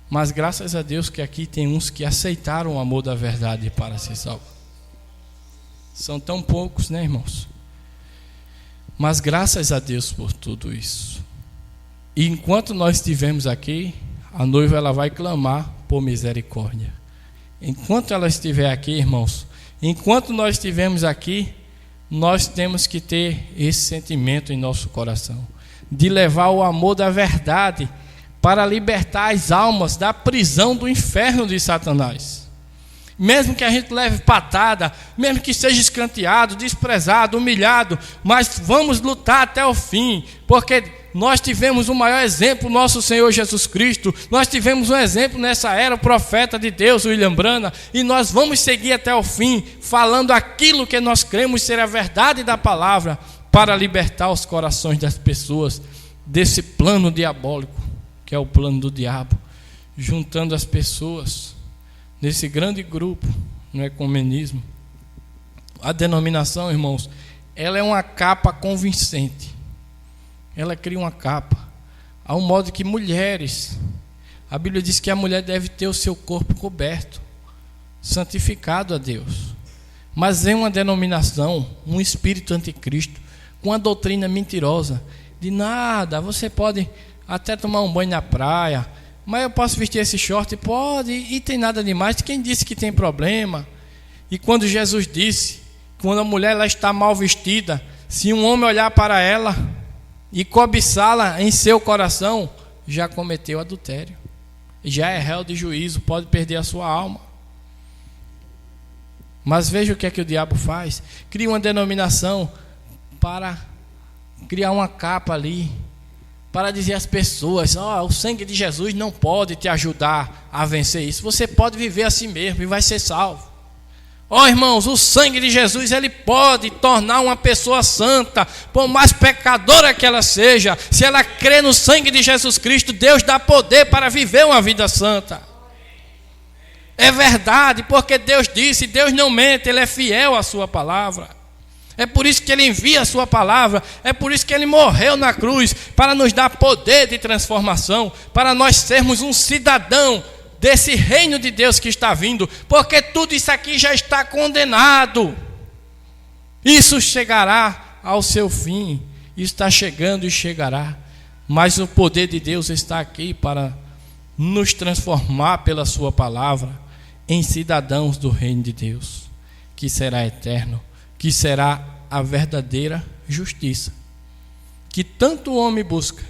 Mas graças a Deus que aqui tem uns que aceitaram o amor da verdade para se salvar. São tão poucos, né, irmãos? Mas graças a Deus por tudo isso. E enquanto nós estivermos aqui, a noiva ela vai clamar por misericórdia. Enquanto ela estiver aqui, irmãos, enquanto nós estivermos aqui, nós temos que ter esse sentimento em nosso coração, de levar o amor da verdade para libertar as almas da prisão do inferno de Satanás. Mesmo que a gente leve patada, mesmo que seja escanteado, desprezado, humilhado, mas vamos lutar até o fim, porque nós tivemos o maior exemplo, nosso Senhor Jesus Cristo. Nós tivemos um exemplo nessa era, o profeta de Deus, William Branham, e nós vamos seguir até o fim, falando aquilo que nós cremos ser a verdade da palavra, para libertar os corações das pessoas desse plano diabólico, que é o plano do diabo, juntando as pessoas nesse grande grupo no ecumenismo. A denominação, irmãos, ela é uma capa convincente. Ela cria uma capa, a um modo que mulheres, a Bíblia diz que a mulher deve ter o seu corpo coberto, santificado a Deus. Mas vem uma denominação, um espírito anticristo, com uma doutrina mentirosa, de nada, você pode até tomar um banho na praia, mas eu posso vestir esse short? Pode, e tem nada demais. Quem disse que tem problema? E quando Jesus disse, quando a mulher ela está mal vestida, se um homem olhar para ela e cobiçá-la em seu coração, já cometeu adultério, já é réu de juízo, pode perder a sua alma. Mas veja o que é que o diabo faz: cria uma denominação para criar uma capa ali, para dizer às pessoas: o sangue de Jesus não pode te ajudar a vencer isso, você pode viver assim mesmo e vai ser salvo. Irmãos, o sangue de Jesus, ele pode tornar uma pessoa santa, por mais pecadora que ela seja. Se ela crê no sangue de Jesus Cristo, Deus dá poder para viver uma vida santa. É verdade, porque Deus disse, Deus não mente, Ele é fiel à sua palavra. É por isso que Ele envia a sua palavra, é por isso que Ele morreu na cruz, para nos dar poder de transformação, para nós sermos um cidadão desse reino de Deus que está vindo, porque tudo isso aqui já está condenado. Isso chegará ao seu fim, está chegando e chegará, mas o poder de Deus está aqui para nos transformar pela sua palavra em cidadãos do reino de Deus, que será eterno, que será a verdadeira justiça, que tanto o homem busca.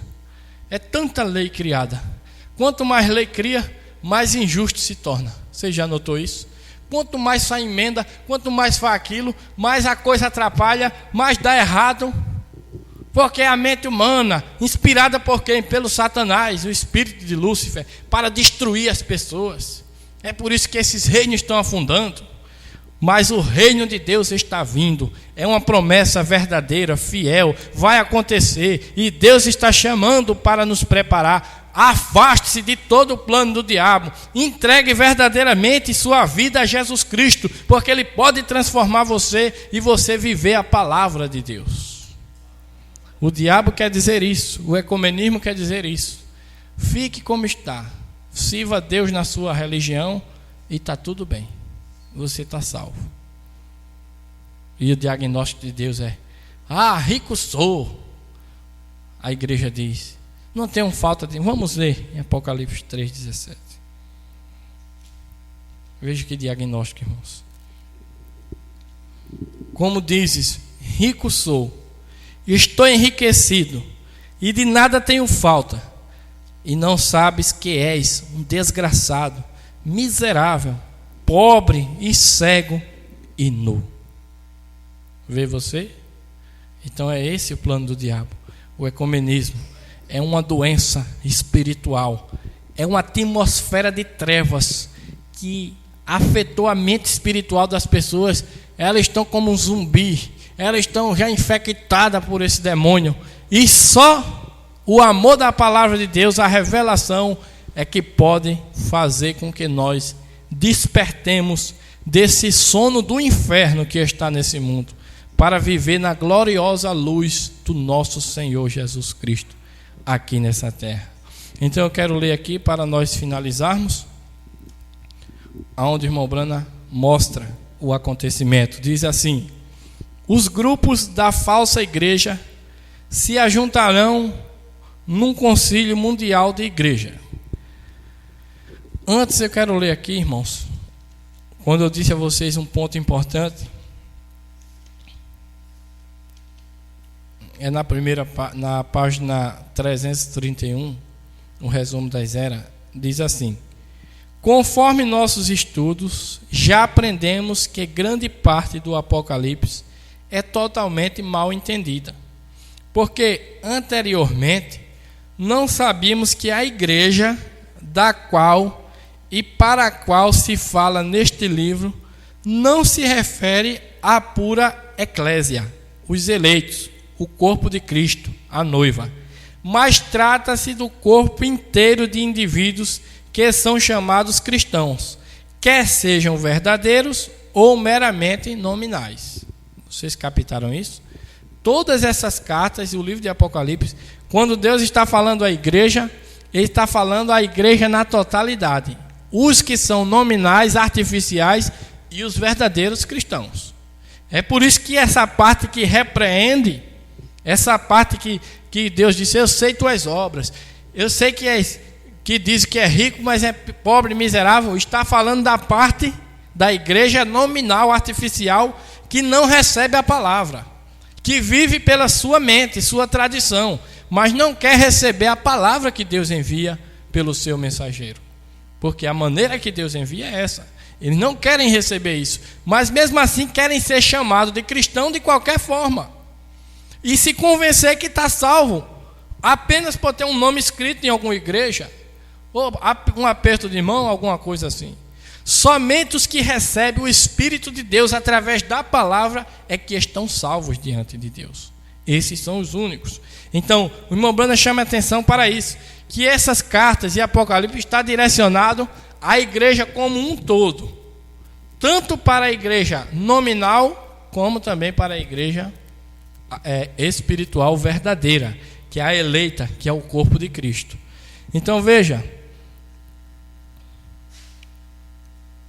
É tanta lei criada, quanto mais lei cria, mais injusto se torna. Você já notou isso? Quanto mais faz emenda, quanto mais faz aquilo, mais a coisa atrapalha, mais dá errado. Porque a mente humana, inspirada por quem? Pelo Satanás, o espírito de Lúcifer, para destruir as pessoas. É por isso que esses reinos estão afundando. Mas o reino de Deus está vindo. É uma promessa verdadeira, fiel, vai acontecer. E Deus está chamando para nos preparar. Afaste-se de todo o plano do diabo. Entregue verdadeiramente sua vida a Jesus Cristo, porque Ele pode transformar você e você viver a palavra de Deus. O diabo quer dizer isso, o ecumenismo quer dizer isso. Fique como está, sirva a Deus na sua religião e está tudo bem, você está salvo. E o diagnóstico de Deus é: rico sou. A igreja diz: não tenho falta de... Vamos ler em Apocalipse 3,17. Veja que diagnóstico, irmãos. Como dizes, rico sou, estou enriquecido, e de nada tenho falta, e não sabes que és um desgraçado, miserável, pobre e cego e nu. Vê você? Então é esse o plano do diabo. O ecumenismo é uma doença espiritual, é uma atmosfera de trevas que afetou a mente espiritual das pessoas. Elas estão como um zumbi, elas estão já infectadas por esse demônio, e só o amor da palavra de Deus, a revelação, é que pode fazer com que nós despertemos desse sono do inferno que está nesse mundo, para viver na gloriosa luz do nosso Senhor Jesus Cristo aqui nessa terra. Então eu quero ler aqui para nós finalizarmos, aonde o irmão Brana mostra o acontecimento. Diz assim: os grupos da falsa igreja se ajuntarão num concílio mundial de igreja. Antes eu quero ler aqui, irmãos, quando eu disse a vocês um ponto importante, é na página 331, o resumo das eras, diz assim: conforme nossos estudos, já aprendemos que grande parte do Apocalipse é totalmente mal entendida, porque anteriormente não sabíamos que a igreja da qual e para a qual se fala neste livro não se refere à pura eclésia, os eleitos, o corpo de Cristo, a noiva, mas trata-se do corpo inteiro de indivíduos que são chamados cristãos, quer sejam verdadeiros ou meramente nominais. Vocês captaram isso? Todas essas cartas e o livro de Apocalipse, quando Deus está falando à igreja, Ele está falando à igreja na totalidade. Os que são nominais, artificiais, e os verdadeiros cristãos. É por isso que essa parte que repreende, essa parte que Deus disse, eu sei tuas obras, eu sei que diz que é rico, mas é pobre e miserável, está falando da parte da igreja nominal, artificial, que não recebe a palavra, que vive pela sua mente, sua tradição, mas não quer receber a palavra que Deus envia pelo seu mensageiro, porque a maneira que Deus envia é essa. Eles não querem receber isso, mas mesmo assim querem ser chamados de cristão de qualquer forma e se convencer que está salvo apenas por ter um nome escrito em alguma igreja, ou um aperto de mão, alguma coisa assim. Somente os que recebem o Espírito de Deus através da palavra é que estão salvos diante de Deus. Esses são os únicos. Então, o irmão Branham chama a atenção para isso, que essas cartas e Apocalipse está direcionado à igreja como um todo, tanto para a igreja nominal, como também para a igreja espiritual verdadeira, que é a eleita, que é o corpo de Cristo. Então veja,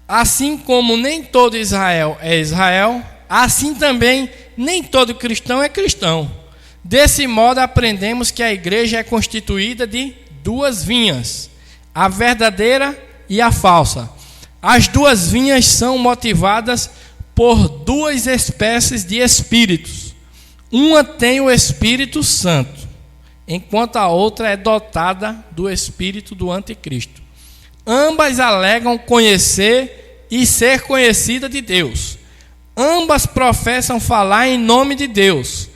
assim como nem todo Israel é Israel, assim também nem todo cristão é cristão. Desse modo aprendemos que a igreja é constituída de duas vinhas, a verdadeira e a falsa. As duas vinhas são motivadas por duas espécies de espíritos. Uma tem o Espírito Santo, enquanto a outra é dotada do espírito do anticristo. Ambas alegam conhecer e ser conhecida de Deus. Ambas professam falar em nome de Deus.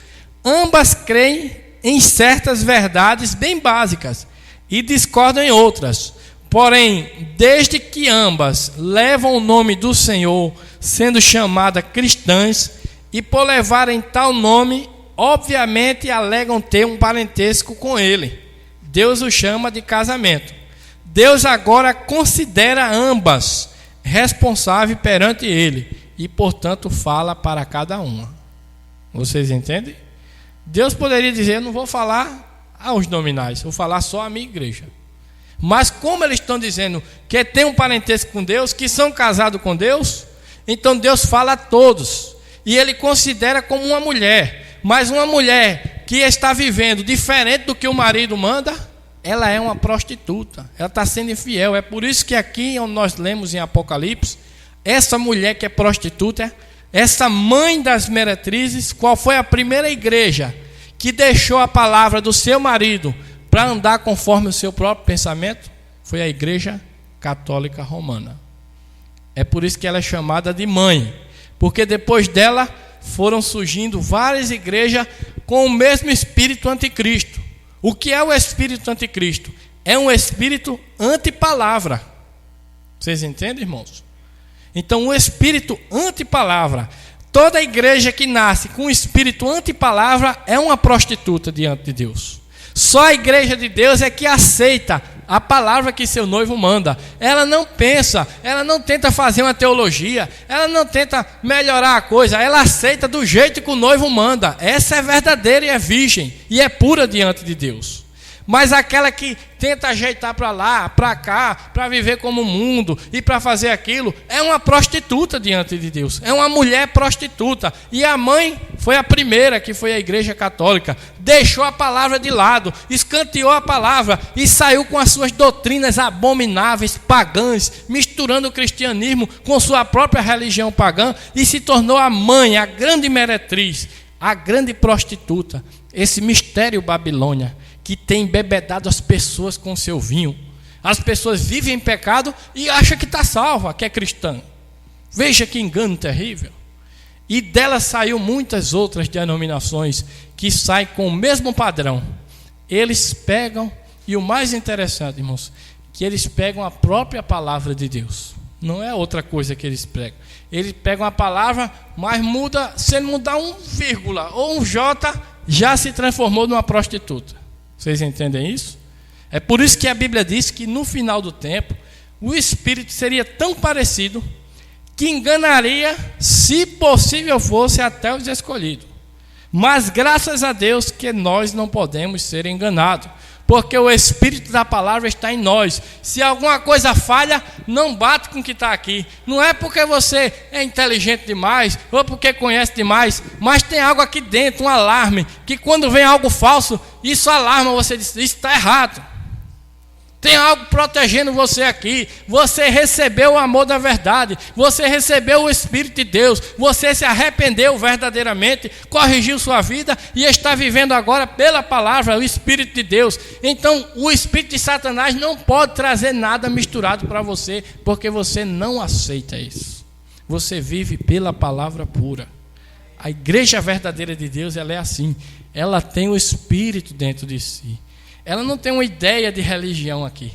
Ambas creem em certas verdades bem básicas e discordam em outras. Porém, desde que ambas levam o nome do Senhor, sendo chamadas cristãs, e por levarem tal nome, obviamente alegam ter um parentesco com ele. Deus o chama de casamento. Deus agora considera ambas responsáveis perante ele e, portanto, fala para cada uma. Vocês entendem? Deus poderia dizer, eu não vou falar aos nominais, vou falar só à minha igreja. Mas como eles estão dizendo que tem um parentesco com Deus, que são casados com Deus, então Deus fala a todos. E ele considera como uma mulher. Mas uma mulher que está vivendo diferente do que o marido manda, ela é uma prostituta. Ela está sendo infiel. É por isso que aqui onde nós lemos em Apocalipse, essa mulher que é prostituta, essa mãe das meretrizes, qual foi a primeira igreja que deixou a palavra do seu marido para andar conforme o seu próprio pensamento? Foi a Igreja Católica Romana. É por isso que ela é chamada de mãe, porque depois dela foram surgindo várias igrejas com o mesmo espírito anticristo. O que é o espírito anticristo? É um espírito antipalavra. Vocês entendem, irmãos? Então, o espírito antipalavra, toda igreja que nasce com o espírito antipalavra é uma prostituta diante de Deus. Só a igreja de Deus é que aceita a palavra que seu noivo manda. Ela não pensa, ela não tenta fazer uma teologia, ela não tenta melhorar a coisa, ela aceita do jeito que o noivo manda. Essa é verdadeira e é virgem e é pura diante de Deus. Mas aquela que tenta ajeitar para lá, para cá, para viver como o mundo e para fazer aquilo, é uma prostituta diante de Deus. É uma mulher prostituta. E a mãe foi a primeira, que foi a Igreja Católica. Deixou a palavra de lado, escanteou a palavra e saiu com as suas doutrinas abomináveis, pagãs, misturando o cristianismo com sua própria religião pagã e se tornou a mãe, a grande meretriz, a grande prostituta. Esse mistério Babilônia, que tem embebedado as pessoas com seu vinho. As pessoas vivem em pecado e acham que está salva, que é cristã. Veja que engano terrível. E dela saiu muitas outras denominações que saem com o mesmo padrão. Eles pegam, e o mais interessante, irmãos, que eles pegam a própria palavra de Deus. Não é outra coisa que eles pregam. Eles pegam a palavra, mas muda, se ele mudar um vírgula ou um J, já se transformou numa prostituta. Vocês entendem isso? É por isso que a Bíblia diz que no final do tempo, o Espírito seria tão parecido que enganaria, se possível fosse, até os escolhidos. Mas graças a Deus que nós não podemos ser enganados, porque o Espírito da palavra está em nós. Se alguma coisa falha, não bate com o que está aqui. Não é porque você é inteligente demais, ou porque conhece demais, mas tem algo aqui dentro, um alarme, que quando vem algo falso, isso alarma, você diz, isso está errado. Tem algo protegendo você aqui. Você recebeu o amor da verdade. Você recebeu o Espírito de Deus. Você se arrependeu verdadeiramente, corrigiu sua vida e está vivendo agora pela palavra, o Espírito de Deus. Então, o Espírito de Satanás não pode trazer nada misturado para você, porque você não aceita isso. Você vive pela palavra pura. A igreja verdadeira de Deus, ela é assim. Ela tem o Espírito dentro de si. Ela não tem uma ideia de religião aqui.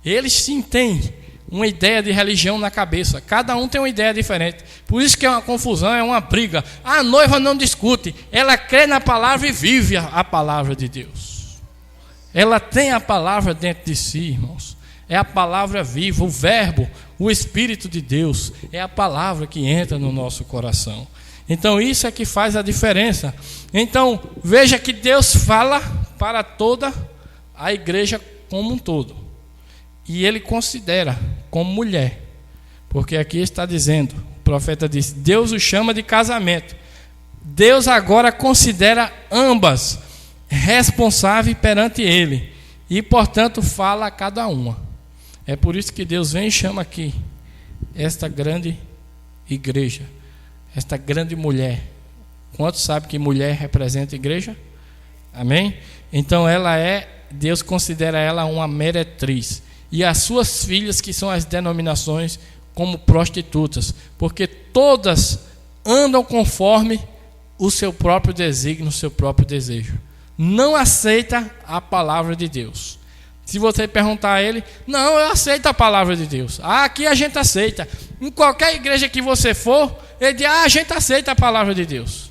Eles sim têm uma ideia de religião na cabeça. Cada um tem uma ideia diferente. Por isso que é uma confusão, é uma briga. A noiva não discute. Ela crê na palavra e vive a palavra de Deus. Ela tem a palavra dentro de si, irmãos. É a palavra viva, o verbo, o Espírito de Deus. É a palavra que entra no nosso coração. Então isso é que faz a diferença. Então veja que Deus fala para toda a igreja como um todo. E Ele considera como mulher. Porque aqui está dizendo, o profeta disse, Deus o chama de casamento. Deus agora considera ambas responsáveis perante Ele. E portanto fala a cada uma. É por isso que Deus vem e chama aqui esta grande igreja. Esta grande mulher. Quantos sabem que mulher representa a igreja? Amém? Então Deus considera ela uma meretriz. E as suas filhas, que são as denominações, como prostitutas. Porque todas andam conforme o seu próprio desígnio, o seu próprio desejo. Não aceita a palavra de Deus. Se você perguntar a ele, não, eu aceito a palavra de Deus. Aqui a gente aceita. Em qualquer igreja que você for, ele diz, a gente aceita a palavra de Deus.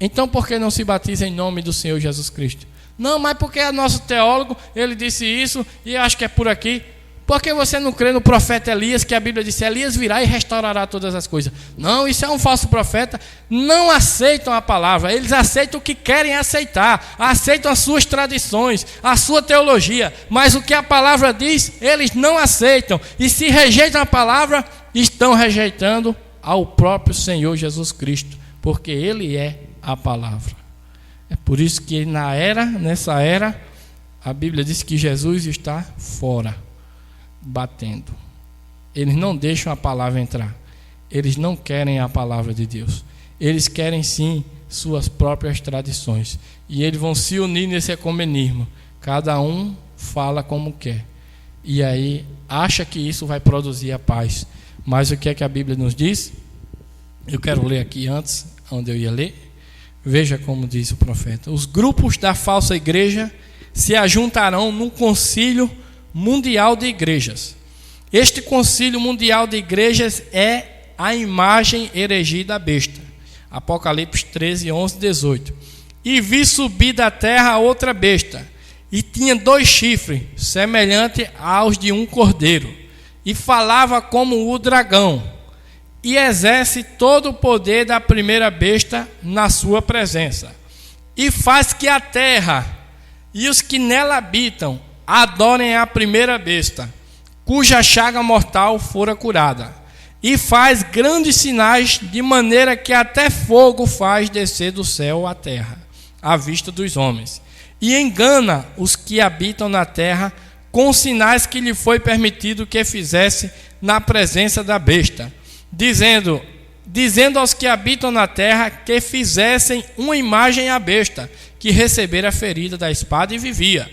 Então por que não se batiza em nome do Senhor Jesus Cristo? Não, mas porque é nosso teólogo, ele disse isso, e eu acho que é por aqui. Por que você não crê no profeta Elias, que a Bíblia disse, Elias virá e restaurará todas as coisas? Não, isso é um falso profeta. Não aceitam a palavra, eles aceitam o que querem aceitar, aceitam as suas tradições, a sua teologia, mas o que a palavra diz, eles não aceitam. E se rejeitam a palavra, estão rejeitando ao próprio Senhor Jesus Cristo, porque Ele é a palavra. É por isso que nessa era, a Bíblia diz que Jesus está fora, batendo. Eles não deixam a palavra entrar. Eles não querem a palavra de Deus. Eles querem sim suas próprias tradições. E eles vão se unir nesse ecumenismo. Cada um fala como quer. E aí acha que isso vai produzir a paz. Mas o que é que a Bíblia nos diz? Eu quero ler aqui antes, onde eu ia ler. Veja como diz o profeta. Os grupos da falsa igreja se ajuntarão num concílio mundial de igrejas. Este concílio mundial de igrejas é a imagem heresia da besta. Apocalipse 13, 11, 18. E vi subir da terra outra besta, e tinha 2 chifres, semelhante aos de um cordeiro, e falava como o dragão, e exerce todo o poder da primeira besta na sua presença, e faz que a terra e os que nela habitam adorem a primeira besta, cuja chaga mortal fora curada, e faz grandes sinais, de maneira que até fogo faz descer do céu à terra, à vista dos homens, e engana os que habitam na terra com sinais que lhe foi permitido que fizesse na presença da besta, dizendo aos que habitam na terra que fizessem uma imagem à besta, que recebera a ferida da espada e vivia.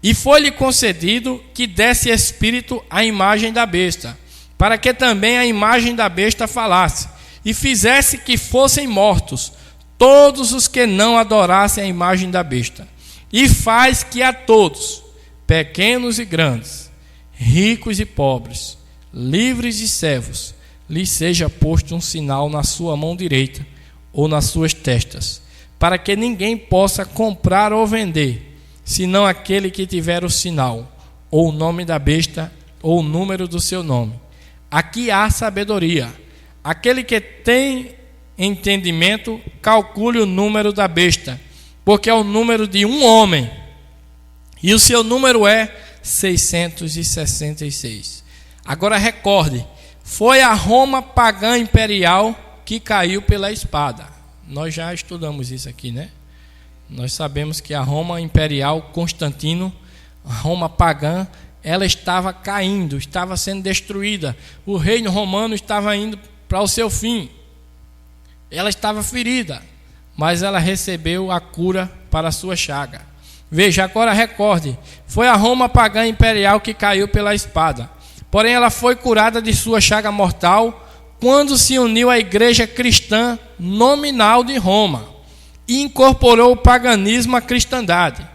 E foi-lhe concedido que desse espírito à imagem da besta, para que também a imagem da besta falasse, e fizesse que fossem mortos todos os que não adorassem a imagem da besta. E faz que a todos, pequenos e grandes, ricos e pobres, livres e servos, lhe seja posto um sinal na sua mão direita ou nas suas testas, para que ninguém possa comprar ou vender, senão aquele que tiver o sinal, ou o nome da besta, ou o número do seu nome. Aqui há sabedoria. Aquele que tem entendimento, calcule o número da besta, porque é o número de um homem, E o seu número é 666. Agora recorde, foi a Roma pagã imperial que caiu pela espada. Nós já estudamos isso aqui, né? Nós sabemos que a Roma imperial, Constantino, a Roma pagã, ela estava caindo, estava sendo destruída. O reino romano estava indo para o seu fim. Ela estava ferida, mas ela recebeu a cura para a sua chaga. Veja, agora recorde, foi a Roma pagã imperial que caiu pela espada. Porém, ela foi curada de sua chaga mortal quando se uniu à igreja cristã nominal de Roma e incorporou o paganismo à cristandade.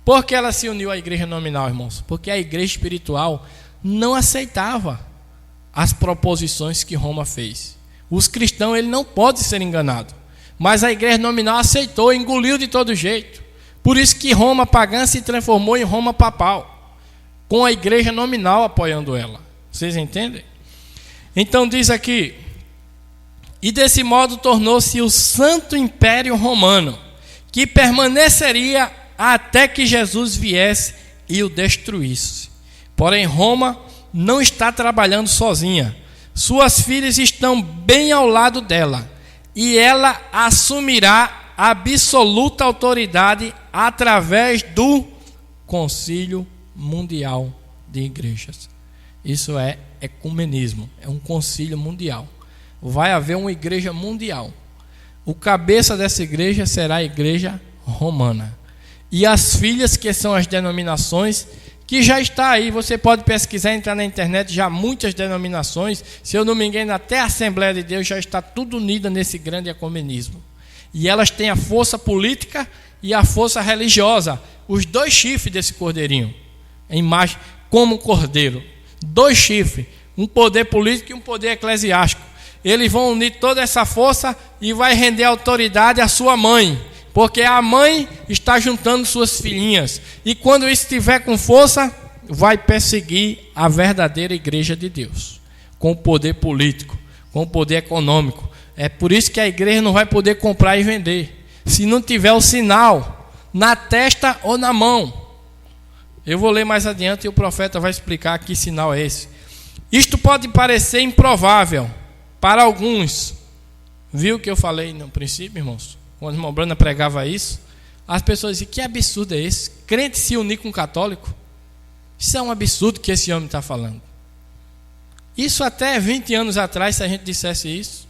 Por que ela se uniu à igreja nominal, irmãos? Porque a igreja espiritual não aceitava as proposições que Roma fez. Os cristãos, ele não pode ser enganado. Mas a igreja nominal aceitou, engoliu de todo jeito. Por isso que Roma pagã se transformou em Roma papal, com a igreja nominal apoiando ela. Vocês entendem? Então diz aqui, e desse modo tornou-se o Santo Império Romano, que permaneceria até que Jesus viesse e o destruísse. Porém, Roma não está trabalhando sozinha. Suas filhas estão bem ao lado dela, e ela assumirá absoluta autoridade através do Concílio Mundial de Igrejas. Isso é ecumenismo, é um concílio mundial. Vai haver uma igreja mundial. O cabeça dessa igreja será a igreja romana. E as filhas, que são as denominações, que já está aí, você pode pesquisar, entrar na internet, já muitas denominações, se eu não me engano, até a Assembleia de Deus já está tudo unida nesse grande ecumenismo. E elas têm a força política e a força religiosa, os dois chifres desse cordeirinho, a imagem como cordeiro. 2 chifres, um poder político e um poder eclesiástico. Eles vão unir toda essa força e vai render autoridade à sua mãe, porque a mãe está juntando suas filhinhas, e quando isso estiver com força, vai perseguir a verdadeira igreja de Deus, com o poder político, com o poder econômico. É por isso que a igreja não vai poder comprar e vender, se não tiver o sinal na testa ou na mão. Eu vou ler mais adiante e o profeta vai explicar que sinal é esse. Isto pode parecer improvável para alguns. Viu o que eu falei no princípio, irmãos? Quando o irmão Brana pregava isso, as pessoas diziam, que absurdo é esse? Crente se unir com um católico? Isso é um absurdo que esse homem está falando. Isso até 20 anos atrás, se a gente dissesse isso,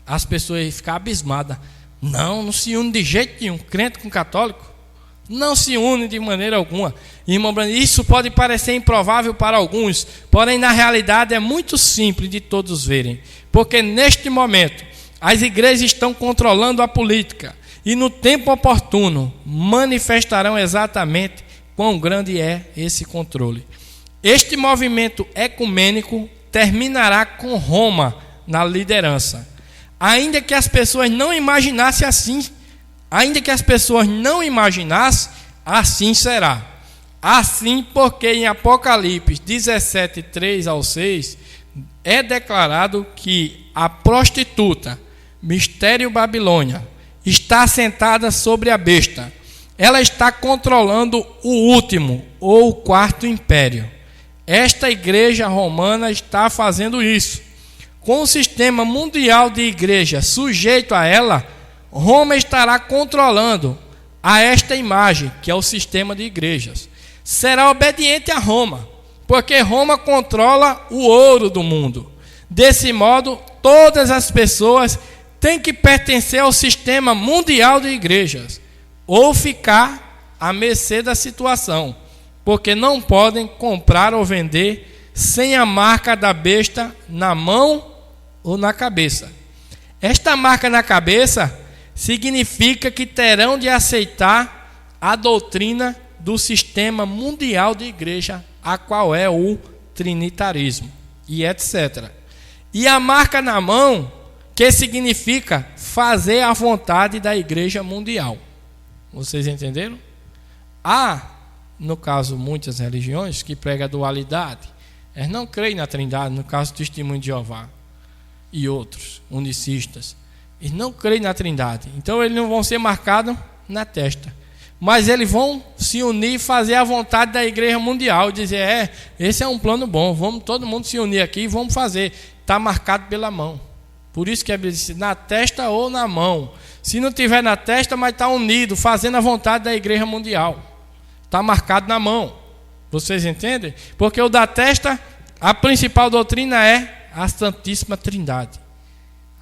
as pessoas iam ficar abismadas. Não se une de jeito nenhum, crente com católico. Não se une de maneira alguma. Irmão Brana, isso pode parecer improvável para alguns, porém na realidade é muito simples de todos verem. Porque neste momento, as igrejas estão controlando a política e no tempo oportuno manifestarão exatamente quão grande é esse controle. Este movimento ecumênico terminará com Roma na liderança. Ainda que as pessoas não imaginassem assim, assim será. Assim, porque em Apocalipse 17, 3 ao 6, é declarado que a prostituta, Mistério Babilônia, está sentada sobre a besta. Ela está controlando o último ou o 4º império. Esta igreja romana está fazendo isso. Com o sistema mundial de igreja sujeito a ela, Roma estará controlando a esta imagem, que é o sistema de igrejas. Será obediente a Roma, porque Roma controla o ouro do mundo. Desse modo, todas as pessoas têm que pertencer ao sistema mundial de igrejas, ou ficar à mercê da situação, porque não podem comprar ou vender sem a marca da besta na mão ou na cabeça. Esta marca na cabeça significa que terão de aceitar a doutrina do sistema mundial de igreja, a qual é o trinitarismo, e etc. E a marca na mão, que significa fazer a vontade da igreja mundial. Vocês entenderam? Há, no caso, muitas religiões que pregam a dualidade. Eles não creem na trindade, no caso do Testemunho de Jeová e outros, unicistas. Eles não creem na trindade. Então eles não vão ser marcados na testa. mas eles vão se unir e fazer a vontade da igreja mundial, dizer, esse é um plano bom, vamos todo mundo se unir aqui e vamos fazer. Está marcado pela mão. Por isso que a Bíblia diz, na testa ou na mão. Se não tiver na testa, mas está unido, fazendo a vontade da igreja mundial. Está marcado na mão. Vocês entendem? Porque o da testa, a principal doutrina é a Santíssima Trindade.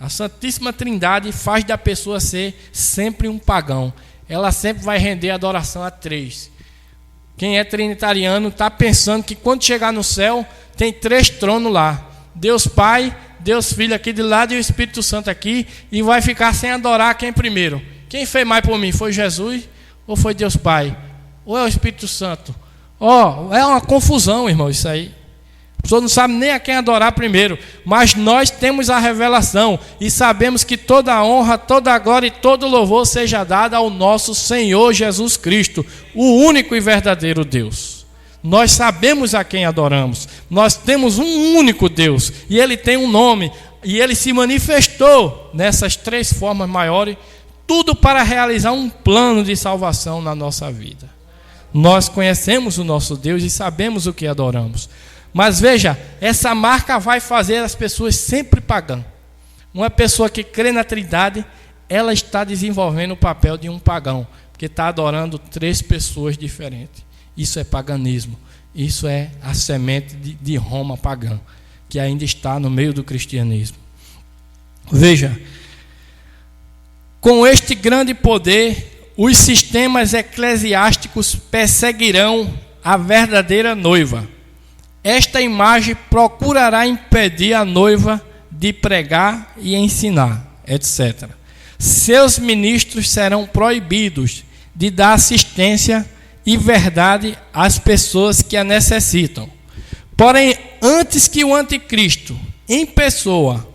A Santíssima Trindade faz da pessoa ser sempre um pagão. Ela sempre vai render adoração a três. Quem é trinitariano está pensando que quando chegar no céu, tem 3 tronos lá. Deus Pai, Deus Filho aqui de lado e o Espírito Santo aqui, e vai ficar sem adorar quem primeiro. Quem fez mais por mim? Foi Jesus ou foi Deus Pai? Ou é o Espírito Santo? É uma confusão, irmão, isso aí. A pessoa não sabe nem a quem adorar primeiro, mas nós temos a revelação e sabemos que toda a honra, toda a glória e todo o louvor seja dado ao nosso Senhor Jesus Cristo, o único e verdadeiro Deus. Nós sabemos a quem adoramos, nós temos um único Deus e Ele tem um nome e Ele se manifestou nessas 3 formas maiores, tudo para realizar um plano de salvação na nossa vida. Nós conhecemos o nosso Deus e sabemos o que adoramos. Mas veja, essa marca vai fazer as pessoas sempre pagãs. Uma pessoa que crê na Trindade, ela está desenvolvendo o papel de um pagão, porque está adorando 3 pessoas diferentes. Isso é paganismo. Isso é a semente de Roma pagã, que ainda está no meio do cristianismo. Veja, com este grande poder, os sistemas eclesiásticos perseguirão a verdadeira noiva. Esta imagem procurará impedir a noiva de pregar e ensinar, etc. Seus ministros serão proibidos de dar assistência e verdade às pessoas que a necessitam. Porém, antes que o anticristo, em pessoa,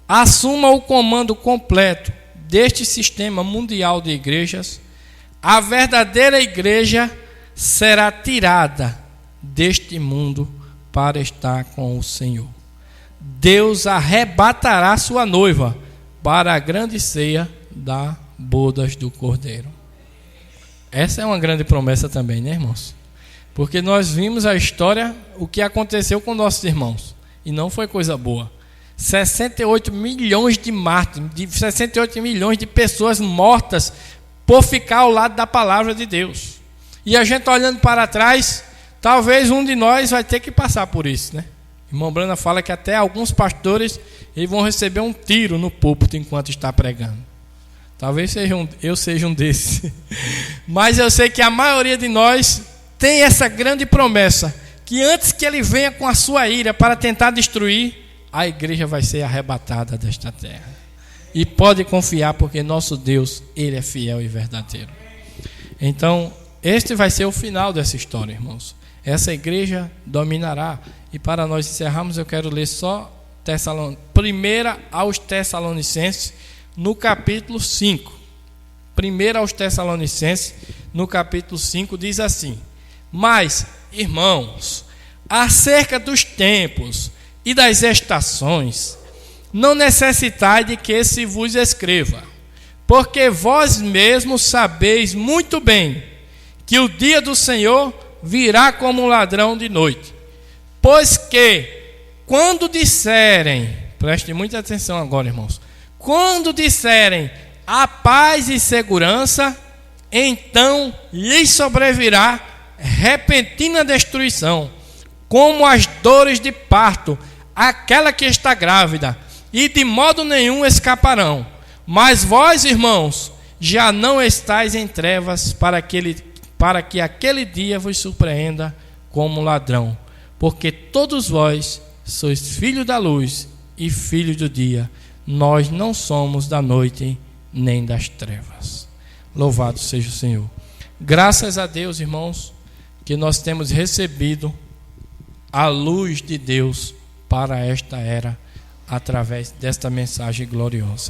assuma o comando completo deste sistema mundial de igrejas, a verdadeira igreja será tirada deste mundo para estar com o Senhor. Deus arrebatará sua noiva para a grande ceia da bodas do Cordeiro. Essa é uma grande promessa também, né, irmãos? Porque nós vimos a história, o que aconteceu com nossos irmãos, e não foi coisa boa. 68 milhões de mártires, 68 milhões de pessoas mortas por ficar ao lado da palavra de Deus. E a gente olhando para trás, talvez um de nós vai ter que passar por isso, né? Irmão Brana fala que até alguns pastores eles vão receber um tiro no púlpito enquanto está pregando. Talvez eu seja um desses. Mas eu sei que a maioria de nós tem essa grande promessa, que antes que ele venha com a sua ira para tentar destruir, a igreja vai ser arrebatada desta terra. E pode confiar, porque nosso Deus, Ele é fiel e verdadeiro. Então, este vai ser o final dessa história, irmãos. Essa igreja dominará. E para nós encerrarmos, eu quero ler só 1 aos Tessalonicenses, no capítulo 5. 1 aos Tessalonicenses, no capítulo 5, diz assim: Mas, irmãos, acerca dos tempos e das estações, não necessitai de que se vos escreva, porque vós mesmos sabeis muito bem que o dia do Senhor virá como um ladrão de noite. Pois que, quando disserem, preste muita atenção agora, irmãos, quando disserem a paz e segurança, então lhes sobrevirá repentina destruição, como as dores de parto, aquela que está grávida, e de modo nenhum escaparão. Mas vós, irmãos, já não estáis em trevas para que aquele dia vos surpreenda como ladrão, porque todos vós sois filhos da luz e filhos do dia. Nós não somos da noite nem das trevas. Louvado seja o Senhor. Graças a Deus, irmãos, que nós temos recebido a luz de Deus para esta era, através desta mensagem gloriosa.